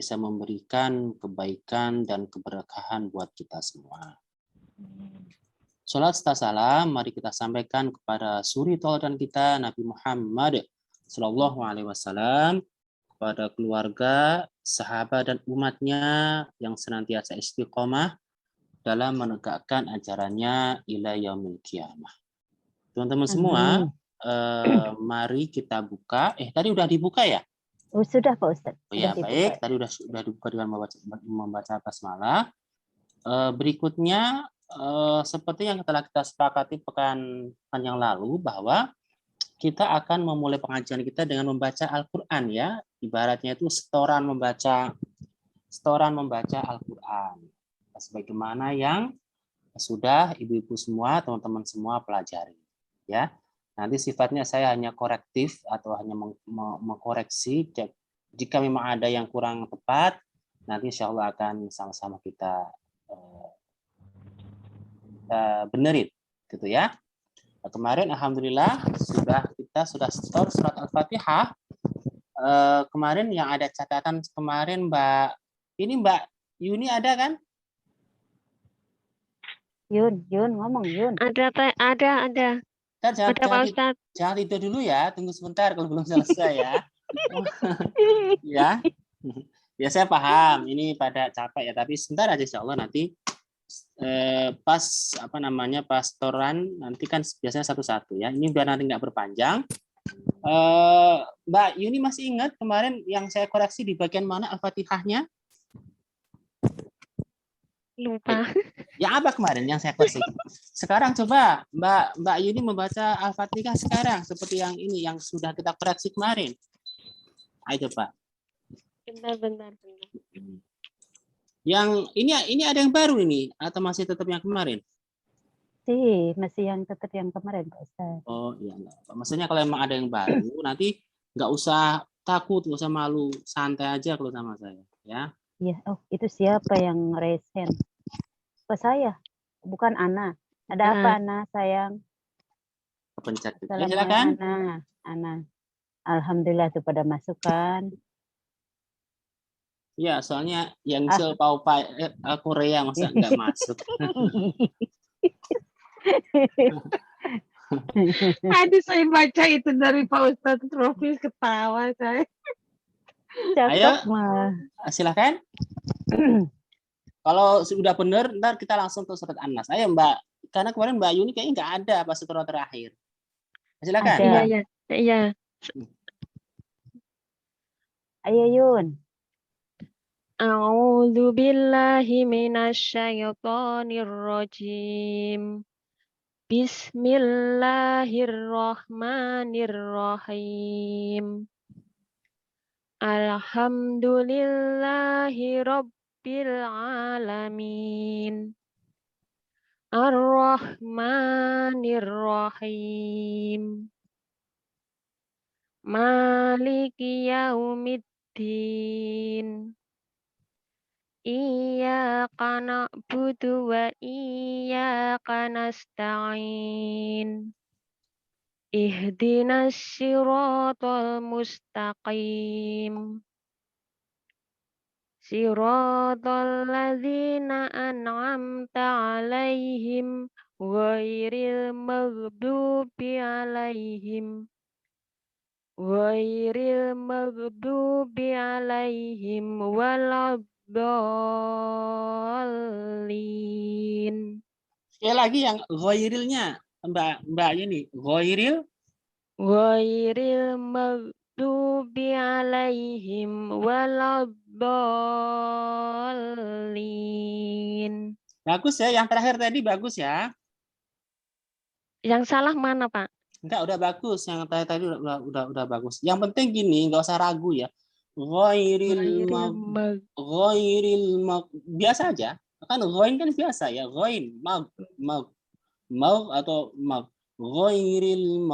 bisa memberikan kebaikan dan keberkahan buat kita semua. Salat serta salam mari kita sampaikan kepada suri tauladan kita Nabi Muhammad Shallallahu Alaihi Wasallam, kepada keluarga, sahabat dan umatnya yang senantiasa istiqomah dalam menegakkan ajarannya ila yaumil qiyamah. Teman-teman semua, mari kita buka. Tadi udah dibuka ya? Oh, sudah Pak Ustadz. Oh ya, baik. Tadi sudah dibuka dengan membaca basmalah. Berikutnya, seperti yang telah kita sepakati pekan yang lalu, bahwa kita akan memulai pengajian kita dengan membaca Al-Quran ya. Ibaratnya itu setoran membaca Al-Quran. Sebagaimana yang sudah ibu-ibu semua, teman-teman semua pelajari. Ya, nanti sifatnya saya hanya korektif atau hanya mengkoreksi. Jika memang ada yang kurang tepat, nanti insya Allah akan sama-sama kita benerin, gitu ya. Kemarin alhamdulillah kita sudah store surat Al-Fatihah. Kemarin yang ada catatan kemarin Mbak Yuni ada kan? Yun ngomong Yun. Ada. Jangan tidur dulu ya, tunggu sebentar kalau belum selesai ya. Ya saya paham ini pada capek ya, tapi sebentar aja insya Allah nanti pas pastoran nanti kan biasanya satu-satu ya. Ini biar nanti nggak berpanjang. Mbak Yuni masih ingat kemarin yang saya koreksi di bagian mana Al-Fatihahnya? Lupa. Ya apa kemarin yang saya koreksi? Sekarang coba Mbak Yuni membaca Al-Fatihah sekarang seperti yang ini yang sudah kita koreksi kemarin. Ayo coba. Bentar. Yang ini ada yang baru ini atau masih tetap yang kemarin? Sih, masih yang tetap yang kemarin Pak Ustaz. Oh iya, maksudnya kalau emang ada yang baru nanti nggak usah takut, nggak usah malu, santai aja kalau sama saya, ya. Iya, itu siapa yang resen? Apa saya? Bukan Ana. Ada apa Ana sayang? Pencet. Ya, silakan. Ana. Alhamdulillah tuh pada masukan. Ya, soalnya yang Paupai Korea masa nggak masuk. Tadi saya baca itu dari Pak Ustadz Profil, ketawa saya. Ayo, silakan. Kalau sudah benar, ntar kita langsung ke surat An-Nas. Ayo Mbak, karena kemarin Mbak Yuni kayaknya nggak ada pas surat terakhir. Silakan. Iya. Ayo Yun. A'udzu billahi minasyaitonir rajim. Bismillahirrahmanirrahim. Alhamdulillahi rabbil alamin. Ar-Rahmanir-Rahim. Maliki yaumiddin. Iyyaka na'budu wa iyyaka nasta'in. Ihdinas siratal mustaqim. Siratal ladzina an'amta 'alaihim ghairil maghdubi alaihim waladdallin. Sekali lagi yang ghoirilnya Mbak ini ghairil maghdubi alaihim waladdallin. Bagus ya, yang terakhir tadi bagus ya. Yang salah mana, Pak? Enggak, udah bagus. Yang tadi udah bagus. Yang penting gini, nggak usah ragu ya. Ghairil biasa aja. Kan ghain kan biasa ya. Ghain mag atau mag. Ghairil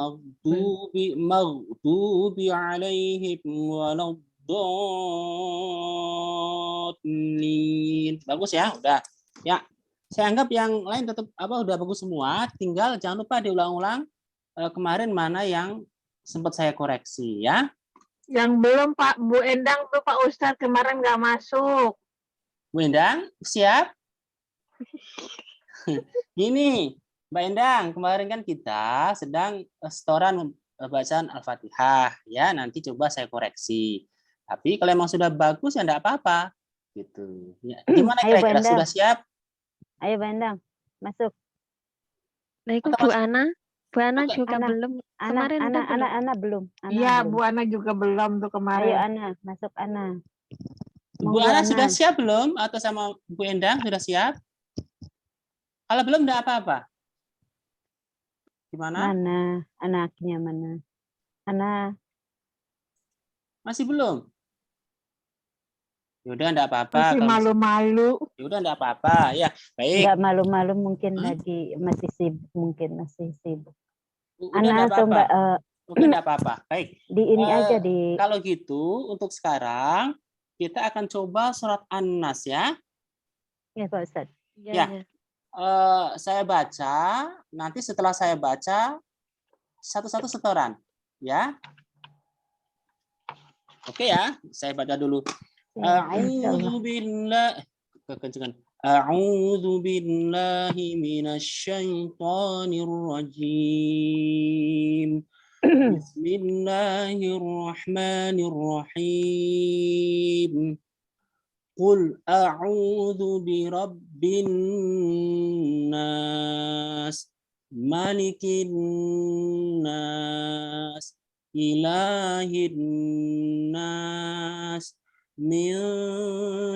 maghdubi alaihim waladdallin. Bagus ya, udah. Ya. Saya anggap yang lain tetap udah bagus semua. Tinggal jangan lupa diulang-ulang kemarin mana yang sempat saya koreksi ya. Yang belum Pak, Bu Endang tuh Pak Ustadz kemarin nggak masuk. Bu Endang, siap? Gini, Mbak Endang, kemarin kan kita sedang setoran bacaan Al-Fatihah. Ya, nanti coba saya koreksi. Tapi kalau emang sudah bagus ya enggak apa-apa. Gitu. Ya, gimana Ayo Bu kira-kira, Endang. sudah siap? Ayo Bu Endang, masuk. Nah, itu Atau Bu Ana. Bu Ana Oke. juga Ana, belum. Ana, Kemarin udah belum. Ana belum. Ana Iya, belum. Bu Ana juga belum tuh Ayo kemarin. Ana, masuk Ana. Bu Monggo Ana Ana. sudah siap belum? Atau sama Bu Endang sudah siap? Kalau belum enggak apa-apa. Gimana? Mana anaknya mana? Ana, Masih belum? Yaudah enggak apa-apa. Masih Kalau malu-malu. yaudah enggak apa-apa. Ya, baik. nggak malu-malu mungkin Hmm? lagi masih sibuk masih sibuk. Udah Ana enggak apa-apa. coba Oke, enggak apa-apa. Baik. di ini aja di Kalau gitu, untuk sekarang kita akan coba surat An-Nas ya. ya Pak Ustadz. Iya, Ya. iya. Saya baca, nanti setelah saya baca satu-satu setoran, ya. Oke ya, saya baca dulu. Ya, insya Allah. A'udzu billahi kekencengan. A'udzu billahi minasyaitonir rajim. Bismillahirrahmanirrahim. Qul a'udzu birabbin nas, malikin nas, ilahin nas, min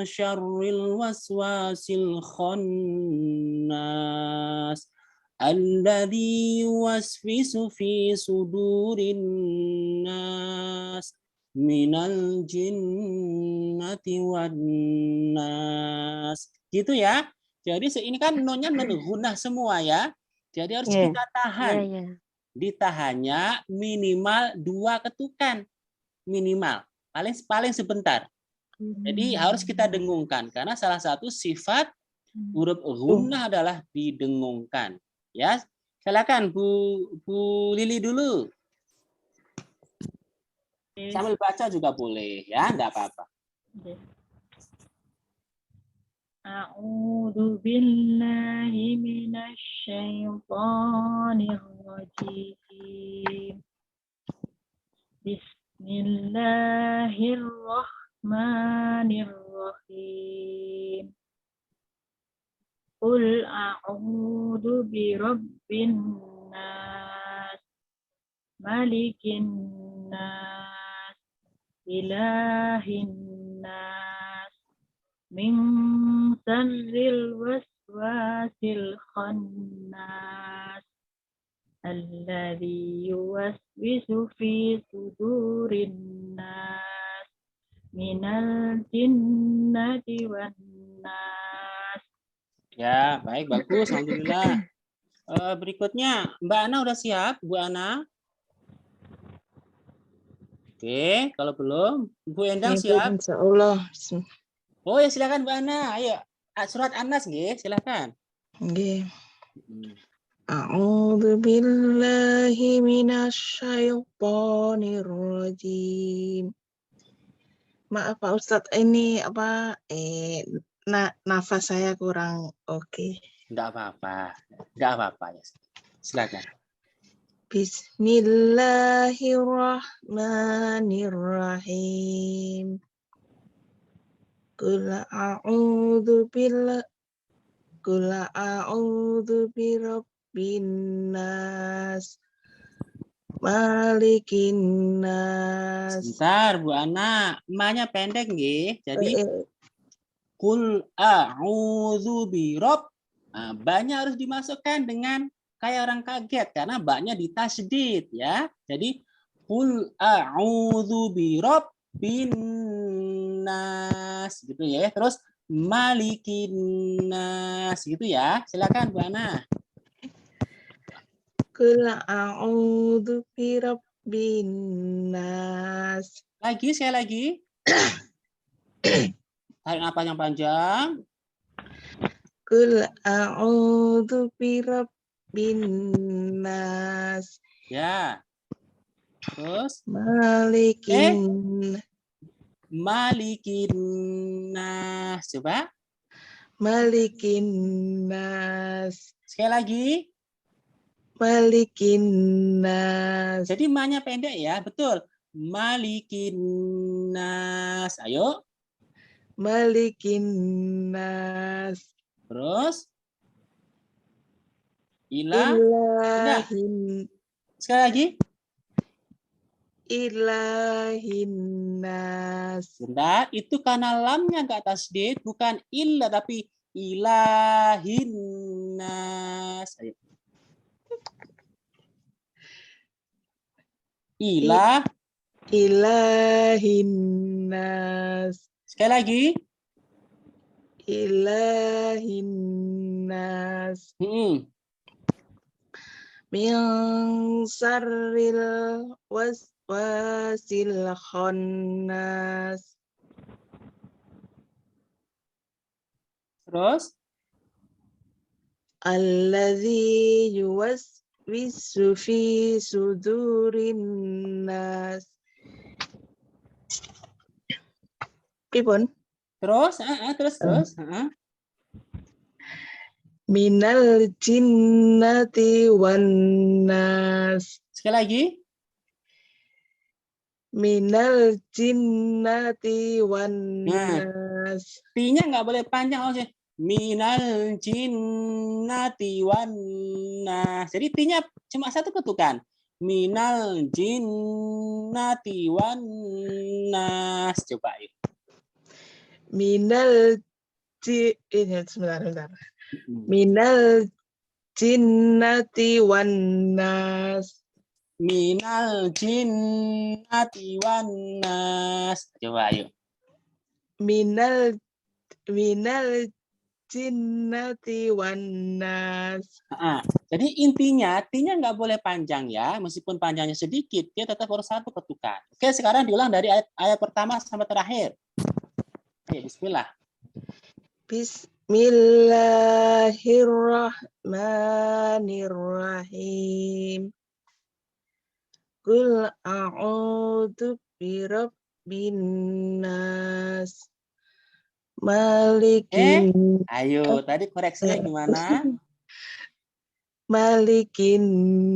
syarril waswasil khannas, alladzi yuwaswisu fi sudurin nas, minal jinnati wan nas. Gitu ya. Jadi ini kan nonnya gunah semua ya. Jadi harus Iya. kita Iya, tahan. iya. Ditahannya minimal 2 ketukan. Minimal. Paling sebentar. Jadi harus kita dengungkan karena salah satu sifat huruf gunah adalah didengungkan. Ya. Silakan Bu Lili dulu. Sambil baca juga boleh ya, enggak apa-apa. A'udzu billahi minasy syaithanir rajim. Bismillahirrahmanirrahim. Qul a'udzu birabbin nas, malikin nas, ilahin nas, min syarril waswasil khannas, alladzi yuwaswisu fi sudurin nas, minal jinnati wan nas. Ya, baik, bagus, alhamdulillah. Berikutnya, Mbak Ana udah siap, Bu Ana? Oke, kalau belum, Bu Endang siap? Insya Allah. Oh ya, silakan Mbak Ana. Ayo, surat An-Nas nggih, silakan. Nggih. A'udzu billahi minasyaitonir rajim. Maaf Pak Ustadz, ini nafas saya kurang oke. Enggak apa-apa. Enggak apa-apa ya. Silakan. Bismillahirrahmanirrahim. Qul a'udzu birabbin nas, malikin nas. Sebentar, Bu Ana. Emaknya pendek nggih. Jadi Qul a'udzu birabb. Nah, banyak harus dimasukkan dengan kayak orang kaget karena baknya ditasydid ya. Jadi qul a'udzu birabbin nas gitu ya. Terus malikin nas gitu ya. Silakan Bu Ana. Qul a'udzu birabbin nas. Lagi sekali lagi. Tarik napas yang panjang. Qul a'udzu birabbin nas. Ya. Terus Malikin malikin nas. Coba Malikin nas. sekali lagi. Malikin nas. Jadi ma-nya pendek ya, betul. Malikin nas. Ayo. Malikin nas. Terus ila. Ilahin Sekali lagi. ilahin nas. Bentar, itu karena lamnya nggak tasdid, bukan illa tapi ilahin nas. Ayo. Ilah. Ilahin nas. Sekali lagi. Ilahin nas. Min sarril waswasil khannas. Terus Allazi yuwaswisu fi sudurin nas. Pripun? terus Minal jinnati wan nas. sekali lagi. Minal jinnati wan Nah. nas. P-nya nggak boleh panjang harusnya. Minal jinnati wan nas. Jadi T-nya cuma satu ketukan. Minal jinnati wan nas. Coba yuk. Minal sebentar. Minal jinnati wan nas. Minal jinnati wan nas. Coba yuk. Minal jinnati wan nas. Jadi intinya T-nya nggak boleh panjang ya, meskipun panjangnya sedikit, dia tetap harus satu ketukan. Oke, sekarang diulang dari ayat pertama sampai terakhir. Oke, bismillah. Bismillahirrahmanirrahim. Qul a'udzu birabbin nas. Malikin Ayo, tadi koreksinya gimana? Malikin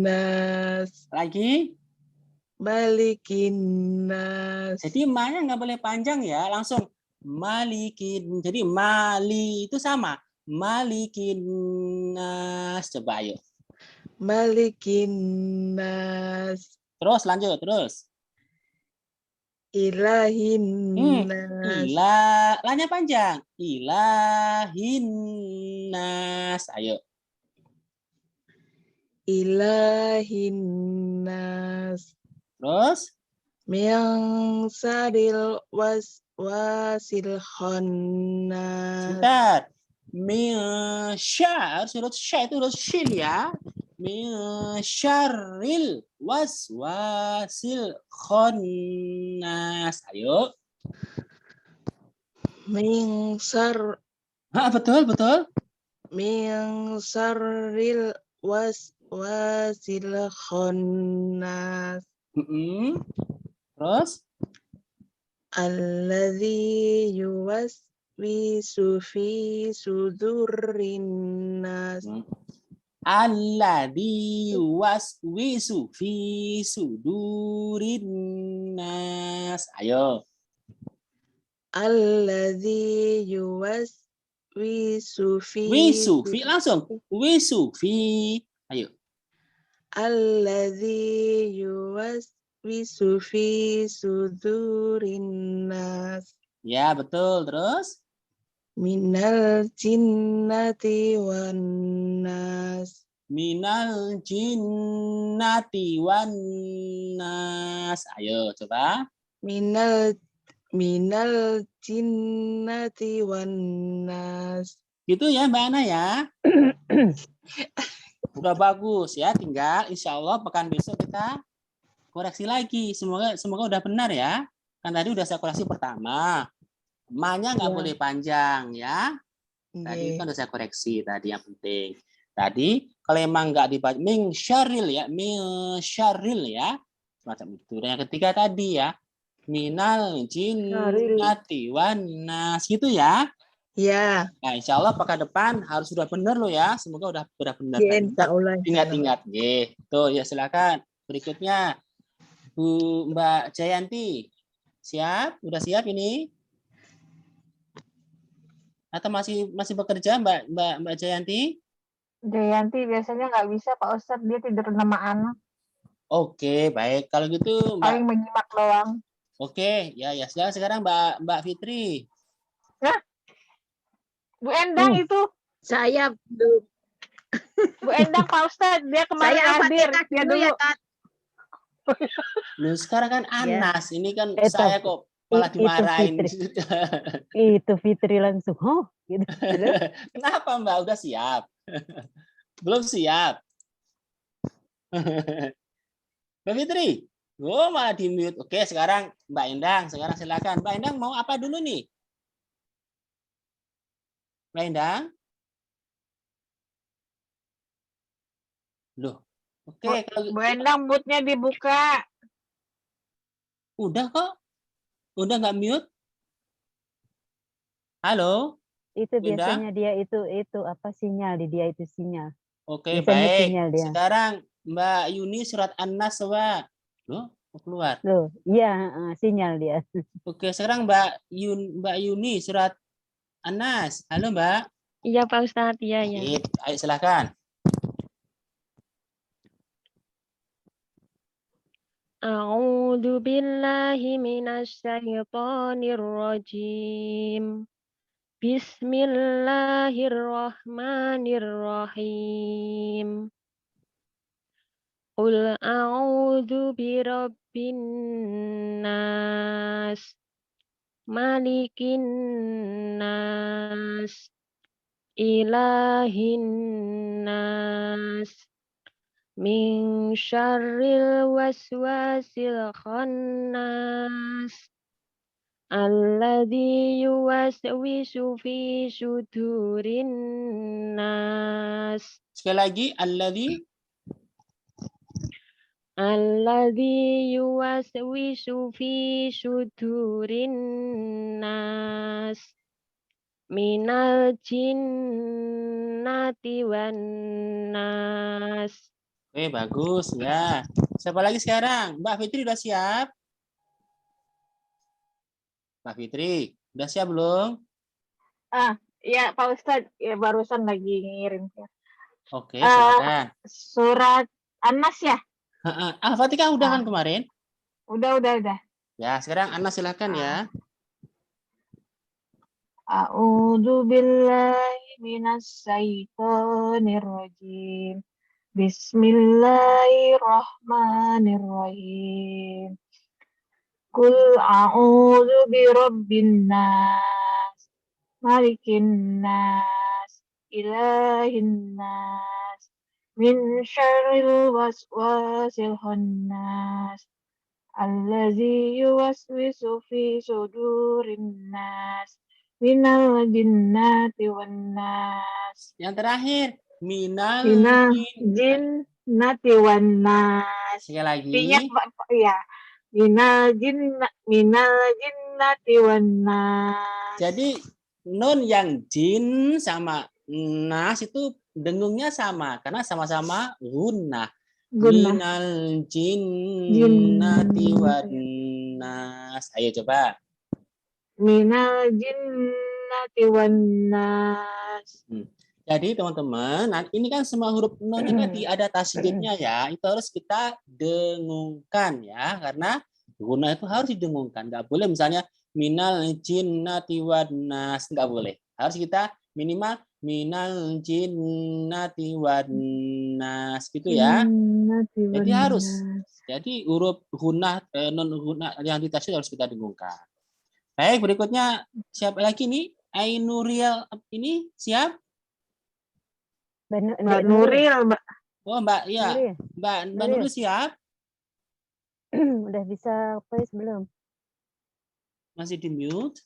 nas. Lagi? Malikin nas. Jadi ma-nya nggak boleh panjang ya, langsung malikin. Jadi mali itu sama. Malikin nas. Coba ayo. Malikin nas. Terus lanjut, terus. Ilahin nas. Lanya panjang. Ilahin nas. Ayo. Ilahin nas. Terus? Min saril waswasil khannas. Sebentar. Min syar, huruf syar itu huruf shin ya. Min syarril waswasil khannas. Ayo. Min Betul, betul. Min sarril waswasil khannas. Terus? Alladzi yuwaswisu fi sudurin nas. Alladzi yuwaswisu fi sudurin nas. Ayo. Alladzi yuwaswisu fi Wisu fi langsung. Wisu fi. Ayo. Alladzi yuwaswisu fi sudurin nas. Ya, betul. Terus? Minal jinnati wan nas. Minal jinnati wan nas. Ayo, coba. Minal jinnati wan nas. Gitu ya, Mbak Ana ya. Udah bagus ya, tinggal insya Allah pekan besok kita koreksi lagi. Semoga udah benar ya. Kan tadi udah saya koreksi pertama. Ma-nya nggak boleh panjang ya. Tadi kan udah saya koreksi tadi yang penting. Tadi kalau emang nggak dibaca min syarril ya, min syarril ya. semacam itu. Dan yang ketiga tadi ya, minal jinnati wan nas gitu ya. Ya. Nah, insya Allah pekan depan harus sudah benar loh ya. Semoga udah benar Ya, tadi. insya Allah. Ingat-ingat. Tuh ya silakan. Berikutnya Bu Mbak Jayanti. Siap? Udah siap ini? Atau masih bekerja Mbak Jayanti? Jayanti biasanya nggak bisa Pak Ustadz, dia tidur sama anak, Oke, baik. Kalau gitu Mbak. paling menyimak doang. Oke, ya sekarang Mbak Fitri. Bu Endang itu, Saya belum. Bu Endang Pak Ustadz, dia kemarin Saya hadir, Al-Fatihah dia dulu ya, dulu. Tat. Loh, sekarang kan Anas, ini kan saya kok malah itu dimarahin. Itu Fitri langsung, gitu. Kenapa Mbak? Udah siap? Belum siap? Mbak Fitri? Oh, malah di-mute. Oke, sekarang Mbak Endang. Sekarang silakan. Mbak Endang mau apa dulu nih? Mbak Endang? Loh. Oke, kalau Bu Endang moodnya dibuka. udah kok. Udah nggak mute? Halo? Itu Bunda? biasanya dia itu apa sinyal di dia itu sinyal. Oke, Biasanya baik. sinyal dia. Sekarang Mbak Yuni surat An-Nas coba. Loh, mau keluar. Loh, iya, sinyal dia. Oke, sekarang Mbak Yuni surat An-Nas. Halo, Mbak. Iya Pak Ustadz, iya ya. Baik, ayo silakan. A'udzu billahi minasy syaithanir rajim. Bismillahirrahmanirrahim. Qul a'udzu birabbin nas, malikin nas, ilahin nas, min syarril waswasil khannas, alladzi yuwaswisu fi sudurin nas. Sekali lagi, Alladzi yuwaswisu fi sudurin nas minal jinnati wan nas. Oke, bagus ya. Siapa lagi sekarang? Mbak Fitri udah siap? Mbak Fitri, udah siap belum? Ya Pak Ustadz, ya barusan lagi ngirim. Oke, silakan. Surat An-Nas ya? Al-Fatihah udah kan kemarin? Udah. Ya, sekarang Anas silakan ya. A'udzu billahi minas syaitonir rajim. Bismillahirrahmanirrahim. Qul a'udzu birabbin nas, malikin nas, ilahin nas, min syarril waswasil khannas, allazi yuwaswisu fi sudurin nas, minal jinnati wan nas. Yang terakhir, minal Jinnati wan nas. Sekali lagi. Ya. Minal jinnati wan nas. Jadi nun yang jin sama nas itu dengungnya sama karena sama-sama gunnah. Minal jinnati wan nas. Ayo coba. Minal jinnati wan nas. Jadi teman-teman, ini kan semua huruf nun tadi ada tasydidnya ya. Itu harus kita dengungkan ya, karena guna itu harus didengungkan. Nggak boleh misalnya minal jinnati wan nas, nggak boleh. Harus kita minimal minal jinnati wan nas gitu ya. Jadi harus. Jadi huruf gunah non gunah yang ditasydid harus kita dengungkan. Baik, berikutnya siapa lagi nih? Ainuriel ini siap? Mbak Nuril, Mbak. Oh, Mbak, ya. Mbak Nuril siap? Udah bisa voice belum? Masih di mute?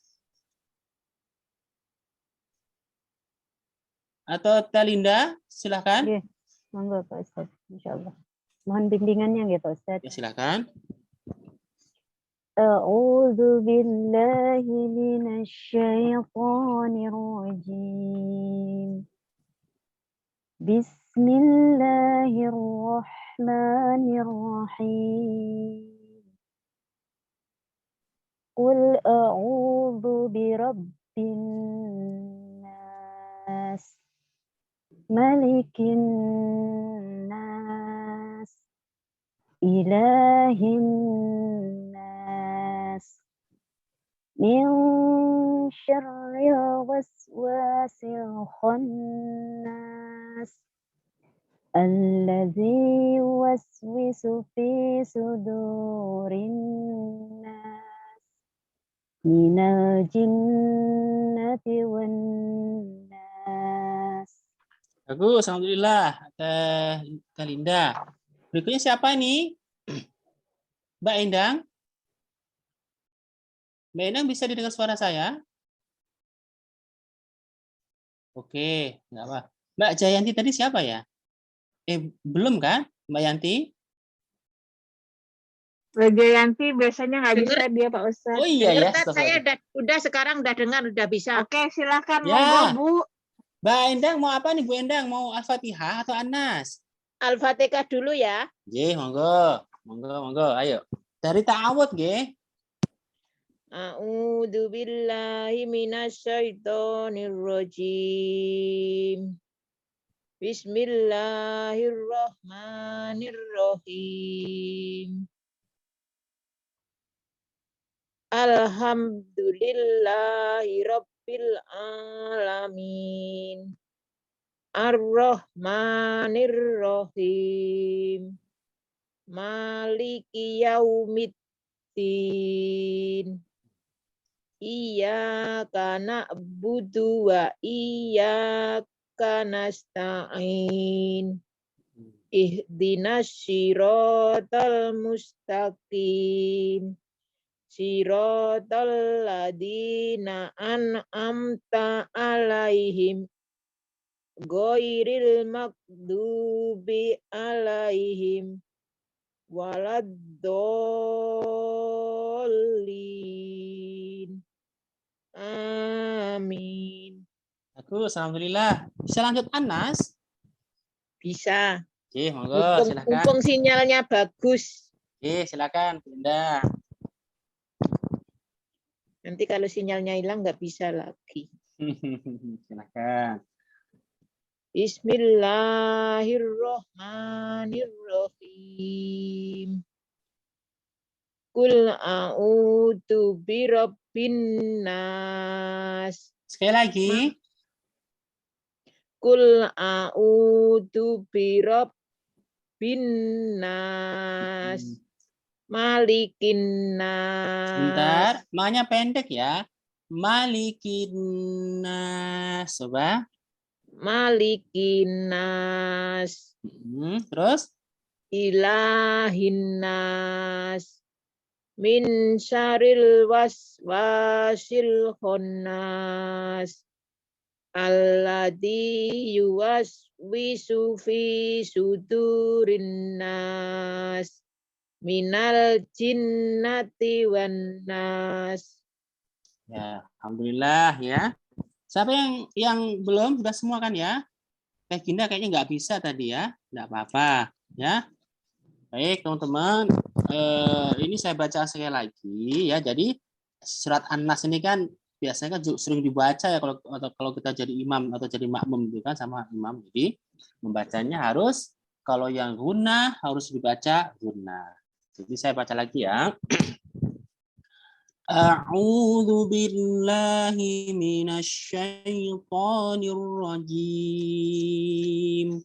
Atau Telinda, silakan. Oke, monggo Pak Ustadz, insya Allah. Mohon bimbingannya ya Pak Ustadz. Ya, silakan. أعوذ بالله من الشيطان الرجيم بسم الله الرحمن الرحيم قل أعوذ برب الناس ملك الناس إله الناس من شر الوسواس الخناس الذي يوسوس في صدور الناس من الجنة والناس. Bagus, alhamdulillah. Kak Linda. Berikutnya siapa ini? Mbak Endang? Mbak Endang bisa didengar suara saya? Oke, enggak apa. Mbak Jayanti tadi siapa ya? Belum kan, Mbak Yanti? Jayanti biasanya nggak bisa dia Pak Ustadz. Oh iya ya. Dengar, saya udah sekarang udah dengar, udah bisa. Oke, silakan Ya. monggo Bu. Mbak Endang mau apa nih Bu Endang? Mau Al-Fatihah atau An-Nas? Al-Fatihah dulu ya. Nggih, monggo. Monggo, ayo. Dari ta'awud nggih. A'udzu billahi minasyaitonir rajim. Bismillahirrahmanirrahim. Alhamdulillahi rabbil alamin. Ar-Rahmanir-Rahim. Maliki yaumiddin. Iyyaka na'budu wa iyyaka nasta'in. Ihdinas siratal mustaqim. Siratal ladzina an'amta alaihim. Ghairil maghdubi alaihim waladdallin. Amin. Bagus, alhamdulillah. Bisa lanjut Anas? Bisa. Oke, monggo silakan. Mumpung sinyalnya bagus. Oke, silakan Bunda. Nanti kalau sinyalnya hilang nggak bisa lagi. Silakan. Bismillahirrahmanirrahim. Qul a'udzu birabbin nas. Sekali lagi. Qul a'udzu birabbin nas. Malikin nas. Sebentar, ma-nya pendek ya. Malikin nas. Coba. Malikin nas. Terus? Ilahin nas. Min syarril waswasil khannas. Alladzi yuwaswisu fi sudurin nas. Minal jinnati wan nas. Ya, alhamdulillah ya. Siapa yang belum? Sudah semua kan ya? Teh Ginda kayaknya nggak bisa tadi ya. Nggak apa-apa ya. Baik teman-teman. Ini saya baca sekali lagi ya. Jadi surat An-Nas ini kan biasanya kan sering dibaca ya kalau kita jadi imam atau jadi makmum gitu kan sama imam. Jadi membacanya harus kalau yang gunnah harus dibaca gunnah. Jadi saya baca lagi ya. A'udzu billahi minasyaitonir rajim.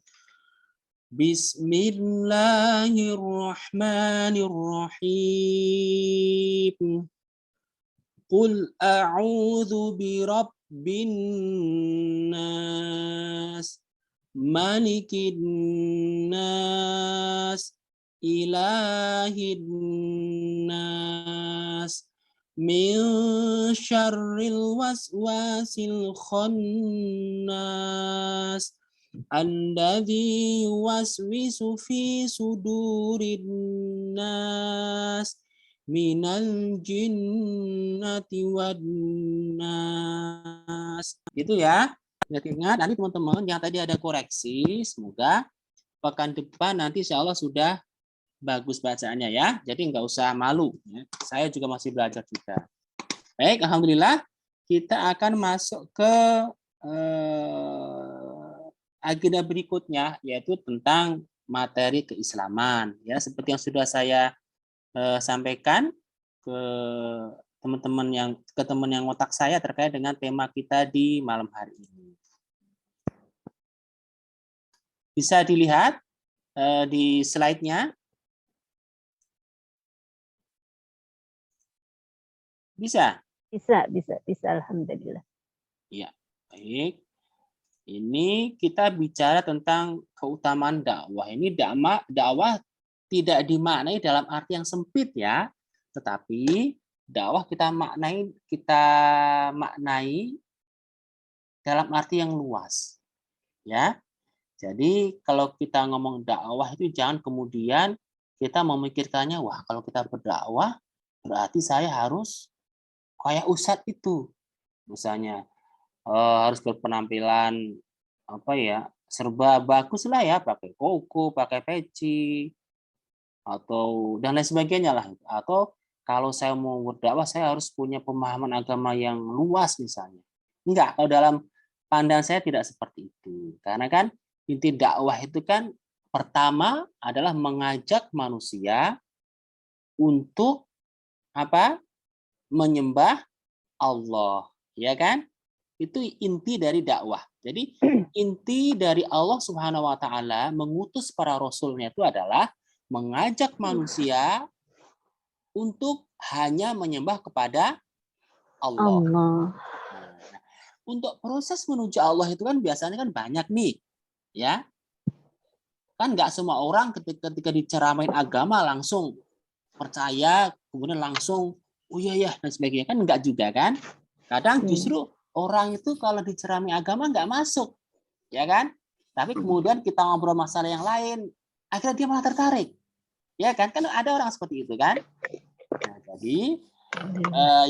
Bismillahirrahmanirrahim. Qul a'udzu birabbin nas, malikin nas, ilahin nas, min syarril waswasil khannas, alladzi yuwaswisu fi sudurin nas, minal jinnati wan nas. Itu ya. Ingat-ingat, nanti teman-teman yang tadi ada koreksi, semoga pekan depan nanti insya Allah sudah bagus bacaannya ya. Jadi nggak usah malu. Ya. Saya juga masih belajar juga. Baik, alhamdulillah kita akan masuk ke agenda berikutnya, yaitu tentang materi keislaman. Ya, seperti yang sudah saya sampaikan ke teman-teman yang otak saya terkait dengan tema kita di malam hari ini. Bisa dilihat di slide-nya. Bisa? Bisa. Alhamdulillah. Ya, baik. Ini kita bicara tentang keutamaan dakwah. Ini dakwah tidak dimaknai dalam arti yang sempit ya, tetapi dakwah kita maknai dalam arti yang luas. Ya. Jadi kalau kita ngomong dakwah itu jangan kemudian kita memikirkannya, wah kalau kita berdakwah berarti saya harus kayak ustadz itu. Misalnya harus berpenampilan serba bagus lah ya, pakai koko, pakai peci, atau dan lain sebagainya lah. Atau kalau saya mau berdakwah saya harus punya pemahaman agama yang luas misalnya. Enggak, kalau dalam pandangan saya tidak seperti itu. Karena kan inti dakwah itu kan pertama adalah mengajak manusia untuk menyembah Allah, ya kan? Itu inti dari dakwah. Jadi inti dari Allah Subhanahu wa taala mengutus para rasulnya itu adalah mengajak manusia untuk hanya menyembah kepada Allah. Nah, untuk proses menuju Allah itu kan biasanya kan banyak nih, ya. Kan nggak semua orang ketika diceramain agama langsung percaya, kemudian langsung oh iya dan sebagainya, kan nggak juga kan. Kadang justru orang itu kalau dicerami agama nggak masuk, ya kan? Tapi kemudian kita ngobrol masalah yang lain, akhirnya dia malah tertarik, ya kan? Kan ada orang seperti itu kan? Nah, jadi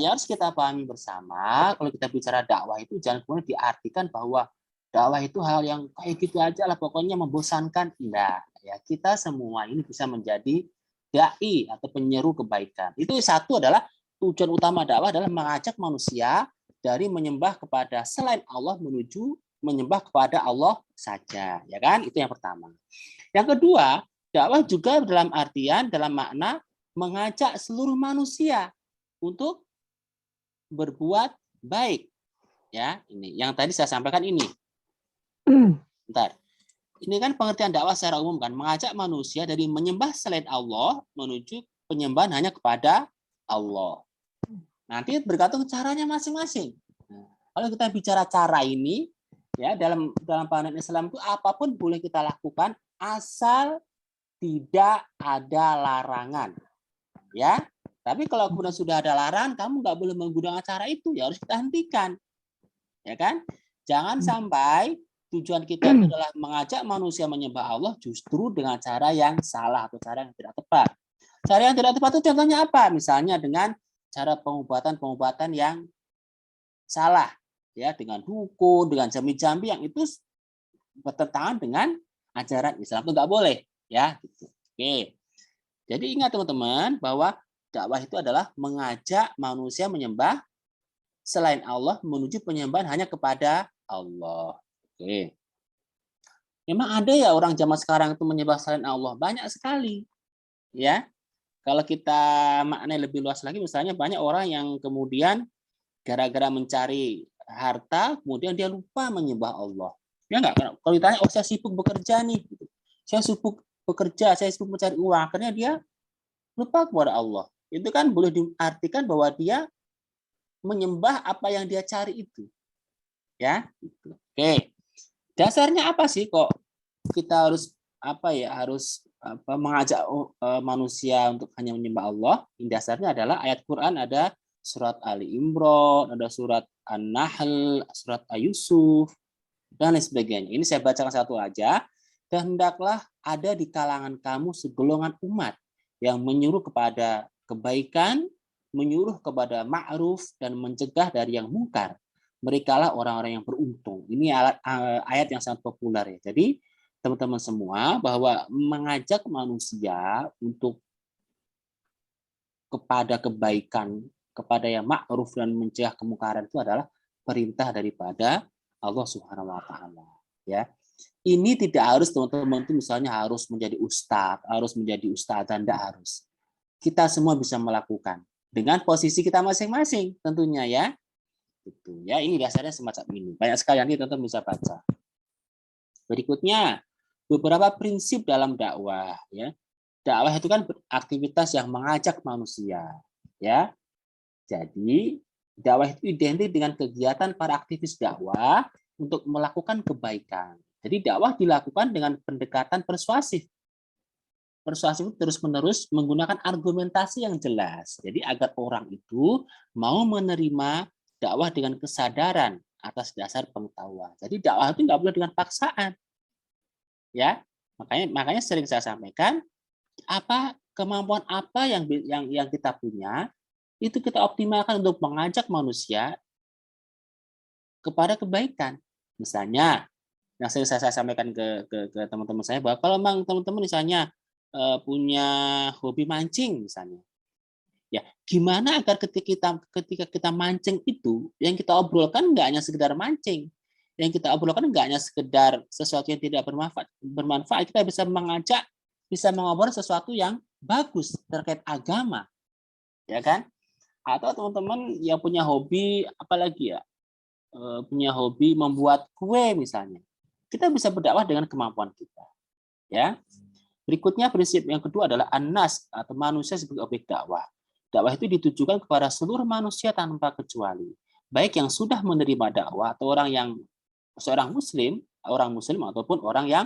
yang harus kita pahami bersama, kalau kita bicara dakwah itu jangan kemudian diartikan bahwa dakwah itu hal yang kayak gitu aja lah, pokoknya membosankan. Enggak, ya kita semua ini bisa menjadi dai atau penyeru kebaikan. Itu satu adalah tujuan utama dakwah adalah mengajak manusia dari menyembah kepada selain Allah menuju menyembah kepada Allah saja, ya kan? Itu yang pertama. Yang kedua, dakwah juga dalam artian dalam makna mengajak seluruh manusia untuk berbuat baik. Ya, ini yang tadi saya sampaikan ini. Bentar. Ini kan pengertian dakwah secara umum kan, mengajak manusia dari menyembah selain Allah menuju penyembahan hanya kepada Allah. Nanti bergantung caranya masing-masing. Nah, kalau kita bicara cara ini, ya dalam pandangan Islam itu apapun boleh kita lakukan asal tidak ada larangan. Ya, tapi kalau kemudian sudah ada larangan, kamu nggak boleh menggunakan cara itu, ya harus kita hentikan. Ya kan? Jangan sampai tujuan kita itu adalah mengajak manusia menyembah Allah justru dengan cara yang salah atau cara yang tidak tepat. Cara yang tidak tepat itu contohnya apa? Misalnya dengan cara pengobatan yang salah, ya, dengan dukun, dengan jambi-jambi yang itu bertentangan dengan ajaran Islam, itu nggak boleh, ya. Gitu. Oke. Jadi ingat teman-teman bahwa dakwah itu adalah mengajak manusia menyembah selain Allah menuju penyembahan hanya kepada Allah. Oke. Memang ada ya orang zaman sekarang itu menyembah selain Allah, banyak sekali. Ya. Kalau kita maknai lebih luas lagi, misalnya banyak orang yang kemudian gara-gara mencari harta, kemudian dia lupa menyembah Allah. Ya enggak? Kalau ditanya, oh saya sibuk bekerja nih. Saya sibuk bekerja, saya sibuk mencari uang. Akhirnya dia lupa kepada Allah. Itu kan boleh diartikan bahwa dia menyembah apa yang dia cari itu. Ya. Oke. Dasarnya apa sih kok kita harus mengajak manusia untuk hanya menyembah Allah? Dasarnya adalah ayat Quran, ada surat Ali Imran, ada surat An-Nahl, surat Yusuf, dan lain sebagainya. Ini saya bacakan satu aja. Dan hendaklah ada di kalangan kamu segolongan umat yang menyuruh kepada kebaikan, menyuruh kepada ma'ruf dan mencegah dari yang mungkar. Merekalah orang-orang yang beruntung. Ini ayat yang sangat populer ya. Jadi teman-teman semua bahwa mengajak manusia untuk kepada kebaikan, kepada yang ma'ruf dan mencegah kemungkaran itu adalah perintah daripada Allah Subhanahu wa taala, ya. Ini tidak harus teman-teman itu misalnya harus menjadi ustadz, harus menjadi ustadzah, tidak harus. Kita semua bisa melakukan dengan posisi kita masing-masing tentunya ya. Itu ya, ini dasarnya semacam ini. Banyak sekali, nanti teman-teman bisa baca. Berikutnya, beberapa prinsip dalam dakwah ya. Dakwah itu kan aktivitas yang mengajak manusia, ya. Jadi, dakwah itu identik dengan kegiatan para aktivis dakwah untuk melakukan kebaikan. Jadi, dakwah dilakukan dengan pendekatan persuasif. Persuasif itu terus-menerus menggunakan argumentasi yang jelas. Jadi, agar orang itu mau menerima dakwah dengan kesadaran atas dasar pengetahuan. Jadi, dakwah itu nggak boleh dengan paksaan. Ya, makanya sering saya sampaikan, kemampuan apa yang kita punya itu kita optimalkan untuk mengajak manusia kepada kebaikan. Misalnya yang sering saya sampaikan ke teman-teman saya, bahwa kalau memang teman-teman misalnya punya hobi mancing misalnya, ya gimana agar ketika kita mancing itu yang kita obrolkan nggak hanya sekedar mancing, yang kita obrolkan nggak hanya sekedar sesuatu yang tidak bermanfaat, kita bisa mengajak, bisa mengobrol sesuatu yang bagus terkait agama, ya kan? Atau teman-teman yang punya hobi apalagi ya, punya hobi membuat kue misalnya, kita bisa berdakwah dengan kemampuan kita, ya. Berikutnya prinsip yang kedua adalah an-nas atau manusia sebagai objek dakwah. Dakwah itu ditujukan kepada seluruh manusia tanpa kecuali, baik yang sudah menerima dakwah atau seorang muslim ataupun orang yang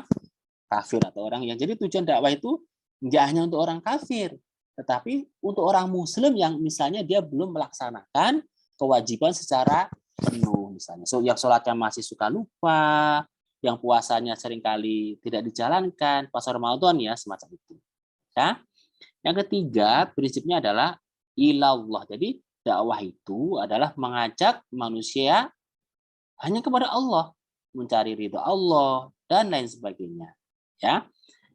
kafir atau orang yang, jadi tujuan dakwah itu tidak hanya untuk orang kafir, tetapi untuk orang muslim yang misalnya dia belum melaksanakan kewajiban secara penuh, misalnya yang sholatnya masih suka lupa, yang puasanya seringkali tidak dijalankan pas Ramadan ya, semacam itu. Ya. Yang ketiga prinsipnya adalah ilallah. Jadi dakwah itu adalah mengajak manusia hanya kepada Allah, mencari ridho Allah dan lain sebagainya. Ya.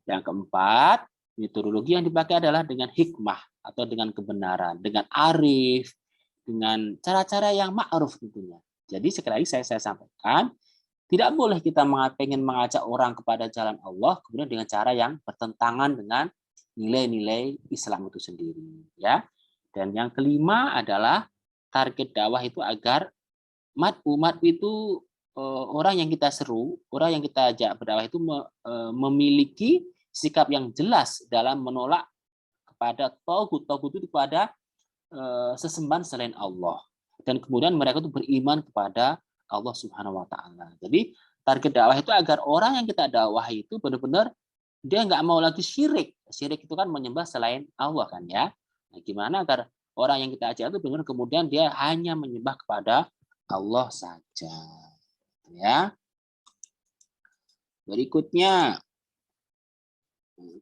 Yang keempat, metodologi yang dipakai adalah dengan hikmah atau dengan kebenaran, dengan arif, dengan cara-cara yang ma'ruf tentunya. Jadi sekali lagi saya sampaikan, tidak boleh kita pengen mengajak orang kepada jalan Allah kemudian dengan cara yang bertentangan dengan nilai-nilai Islam itu sendiri, ya. Dan yang kelima adalah target dakwah itu agar umat itu, orang yang kita seru, orang yang kita ajak berdakwah itu memiliki sikap yang jelas dalam menolak kepada taghut itu kepada sesembahan selain Allah, dan kemudian mereka itu beriman kepada Allah Subhanahu wa taala. Jadi target dakwah itu agar orang yang kita dakwah itu benar-benar dia nggak mau lagi syirik. Syirik itu kan menyembah selain Allah kan ya. Nah, gimana agar orang yang kita ajak itu benar kemudian dia hanya menyembah kepada Allah saja. Ya. Berikutnya,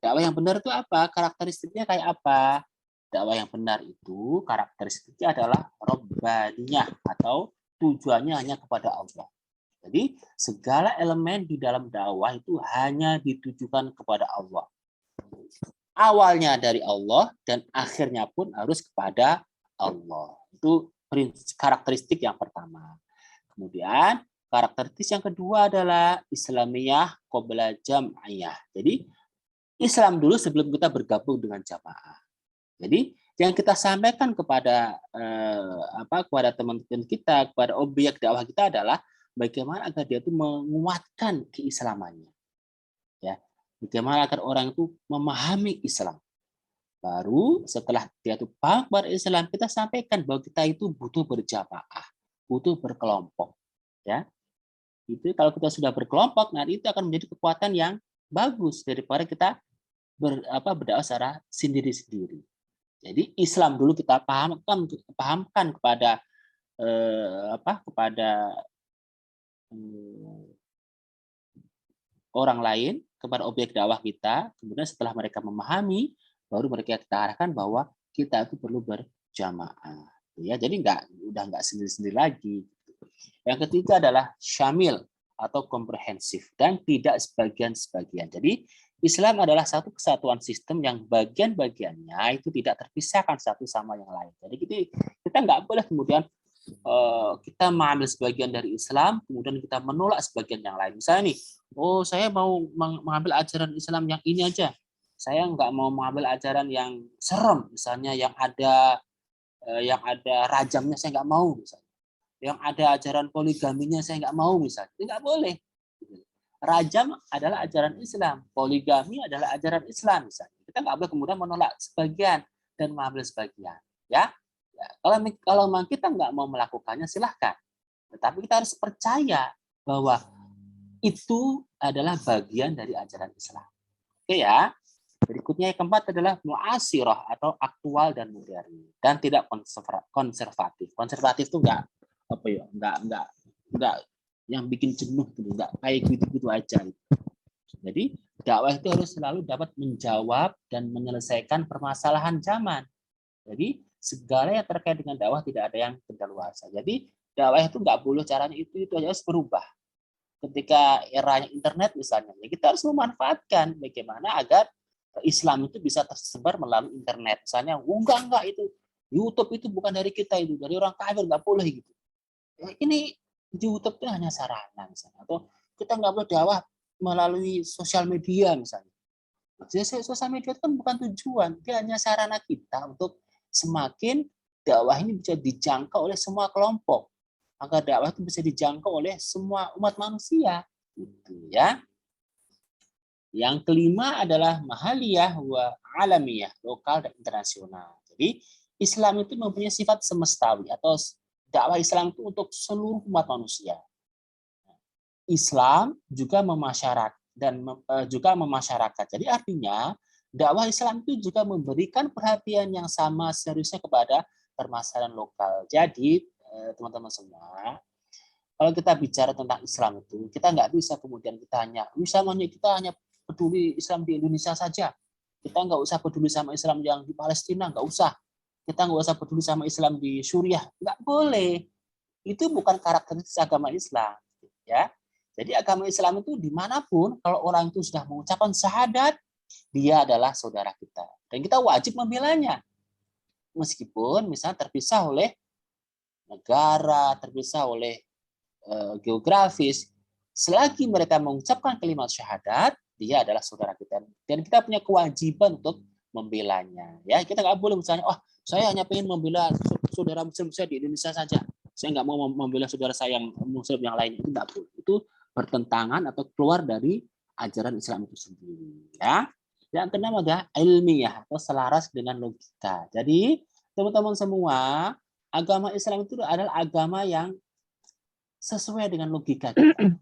dakwah yang benar itu apa? Karakteristiknya kayak apa? Dakwah yang benar itu karakteristiknya adalah robbaniyah atau tujuannya hanya kepada Allah. Jadi segala elemen di dalam dakwah itu hanya ditujukan kepada Allah. Awalnya dari Allah dan akhirnya pun harus kepada Allah. Itu karakteristik yang pertama. Kemudian karakteristik yang kedua adalah Islamiyah qabla jam'iyah. Jadi Islam dulu sebelum kita bergabung dengan jamaah. Jadi yang kita sampaikan kepada kepada teman-teman kita, kepada objek dakwah kita adalah bagaimana agar dia itu menguatkan keislamannya. Ya. Bagaimana agar orang itu memahami Islam. Baru setelah dia itu paham kepada Islam, kita sampaikan bahwa kita itu butuh berjamaah, butuh berkelompok. Ya. Itu kalau kita sudah berkelompok, nanti itu akan menjadi kekuatan yang bagus daripada kita berdakwah secara sendiri-sendiri. Jadi Islam dulu kita pahamkan kepada orang lain, kepada objek dakwah kita. Kemudian setelah mereka memahami, baru mereka kita arahkan bahwa kita itu perlu berjamaah. Ya, jadi udah nggak sendiri-sendiri lagi. Yang ketiga adalah syamil atau komprehensif dan tidak sebagian-sebagian. Jadi Islam adalah satu kesatuan sistem yang bagian-bagiannya itu tidak terpisahkan satu sama yang lain. Jadi kita nggak boleh kemudian kita mengambil sebagian dari Islam, kemudian kita menolak sebagian yang lain. Misalnya nih, saya mau mengambil ajaran Islam yang ini aja. Saya nggak mau mengambil ajaran yang serem, misalnya yang ada rajamnya saya nggak mau, misalnya. Yang ada ajaran poligaminya saya nggak mau, misalnya. Itu nggak boleh. Rajam adalah ajaran Islam, poligami adalah ajaran Islam, misalnya. Kita nggak boleh kemudian menolak sebagian dan mengambil sebagian. Ya, kalau memang kita nggak mau melakukannya silahkan. Tetapi kita harus percaya bahwa itu adalah bagian dari ajaran Islam. Oke ya. Berikutnya yang keempat adalah muasirah atau aktual dan modern dan tidak konservatif. Konservatif itu enggak yang bikin jenuh gitu, enggak kayak gitu-gitu aja. Jadi dakwah itu harus selalu dapat menjawab dan menyelesaikan permasalahan zaman. Jadi segala yang terkait dengan dakwah tidak ada yang kedaluarsa. Jadi dakwah itu enggak boleh caranya itu aja, harus berubah. Ketika eranya internet misalnya, ya kita harus memanfaatkan bagaimana agar Islam itu bisa tersebar melalui internet. Misalnya, enggak itu YouTube itu bukan dari kita, itu dari orang kafir, nggak boleh gitu. Ya, ini di YouTube itu hanya sarana misalnya. Atau kita nggak boleh dakwah melalui sosial media misalnya. Jadi sosial media itu kan bukan tujuan, dia hanya sarana kita untuk semakin dakwah ini bisa dijangkau oleh semua kelompok. Agar dakwah itu bisa dijangkau oleh semua umat manusia. Gitu ya. Yang kelima adalah mahaliyah wa alamiyah, lokal dan internasional. Jadi Islam itu mempunyai sifat semestawi atau dakwah Islam itu untuk seluruh umat manusia. Islam juga memasyarakat Jadi artinya dakwah Islam itu juga memberikan perhatian yang sama seriusnya kepada permasalahan lokal. Jadi teman-teman semua, kalau kita bicara tentang Islam itu, kita nggak bisa kemudian kita hanya peduli Islam di Indonesia saja. Kita nggak usah peduli sama Islam yang di Palestina, nggak usah. Kita nggak usah peduli sama Islam di Suriah, nggak boleh. Itu bukan karakteristik agama Islam, ya. Jadi agama Islam itu dimanapun, kalau orang itu sudah mengucapkan syahadat, dia adalah saudara kita, dan kita wajib membelanya, meskipun misalnya terpisah oleh negara, terpisah oleh geografis. Selagi mereka mengucapkan kalimat syahadat, dia adalah saudara kita, dan kita punya kewajiban untuk membelanya. Ya, kita nggak boleh misalnya, saya hanya ingin membela saudara Muslim saya di Indonesia saja. Saya nggak mau membela saudara saya yang Muslim yang lain. Itu nggak boleh. Itu bertentangan atau keluar dari ajaran Islam itu sendiri. Ya. Yang keenam adalah ilmiah atau selaras dengan logika. Jadi teman-teman semua, agama Islam itu adalah agama yang sesuai dengan logika kita.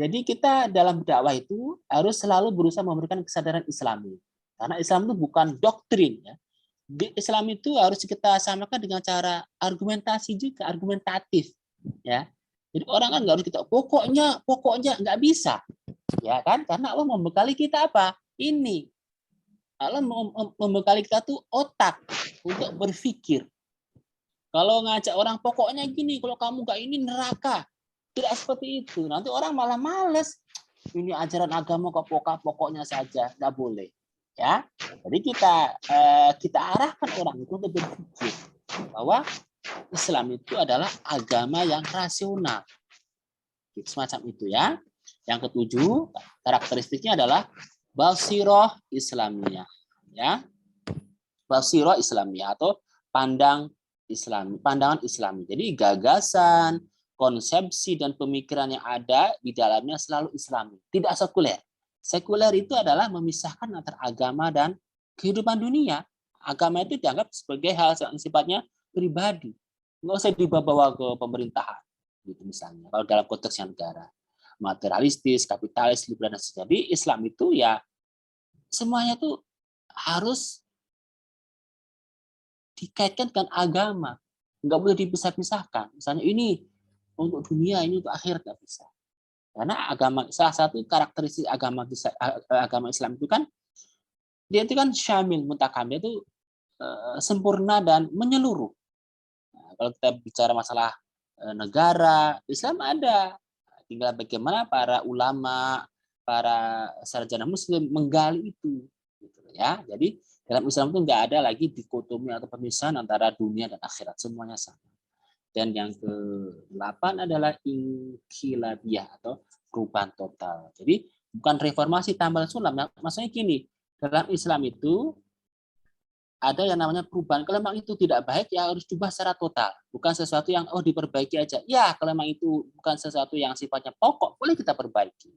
Jadi kita dalam dakwah itu harus selalu berusaha memberikan kesadaran Islami. Karena Islam itu bukan doktrin, ya. Di Islam itu harus kita samakan dengan cara argumentasi juga, argumentatif, ya. Jadi orang kan nggak harus kita pokoknya nggak bisa, ya kan? Karena Allah membekali kita apa? Ini Allah membekali kita tuh otak untuk berpikir. Kalau ngajak orang pokoknya gini, kalau kamu nggak ini neraka. Tidak seperti itu. Nanti orang malah males. Ini ajaran agama kok pokoknya saja, nggak boleh. Ya, jadi kita arahkan orang itu untuk berpikir bahwa Islam itu adalah agama yang rasional. Semacam itu ya. Yang ketujuh, karakteristiknya adalah basirah Islamiyah. Ya, basirah Islamiyah atau pandangan Islami. Jadi gagasan, konsepsi dan pemikiran yang ada di dalamnya selalu Islami, tidak sekuler. Sekuler itu adalah memisahkan antara agama dan kehidupan dunia. Agama itu dianggap sebagai hal yang sifatnya pribadi, nggak usah dibawa ke pemerintahan, gitu misalnya. Kalau dalam konteksnya negara, materialistis, kapitalis, liberal. Jadi Islam itu ya semuanya itu harus dikaitkan dengan agama, nggak boleh dipisah-pisahkan. Misalnya ini untuk dunia, ini untuk akhirat, nggak bisa. Karena salah satu karakteristik agama Islam itu kan dia itu kan syamil, mutakamil itu sempurna dan menyeluruh. Nah, kalau kita bicara masalah negara, Islam ada. Tinggal bagaimana para ulama, para sarjana muslim menggali itu. Gitu ya. Jadi dalam Islam itu nggak ada lagi dikotomi atau pemisahan antara dunia dan akhirat. Semuanya sama. Dan yang ke-8 adalah inqilabiyah atau perubahan total. Jadi bukan reformasi tambal sulam. Maksudnya gini, dalam Islam itu ada yang namanya perubahan. Kalau memang itu tidak baik, ya harus diubah secara total. Bukan sesuatu yang diperbaiki aja. Ya, kalau memang itu bukan sesuatu yang sifatnya pokok, boleh kita perbaiki.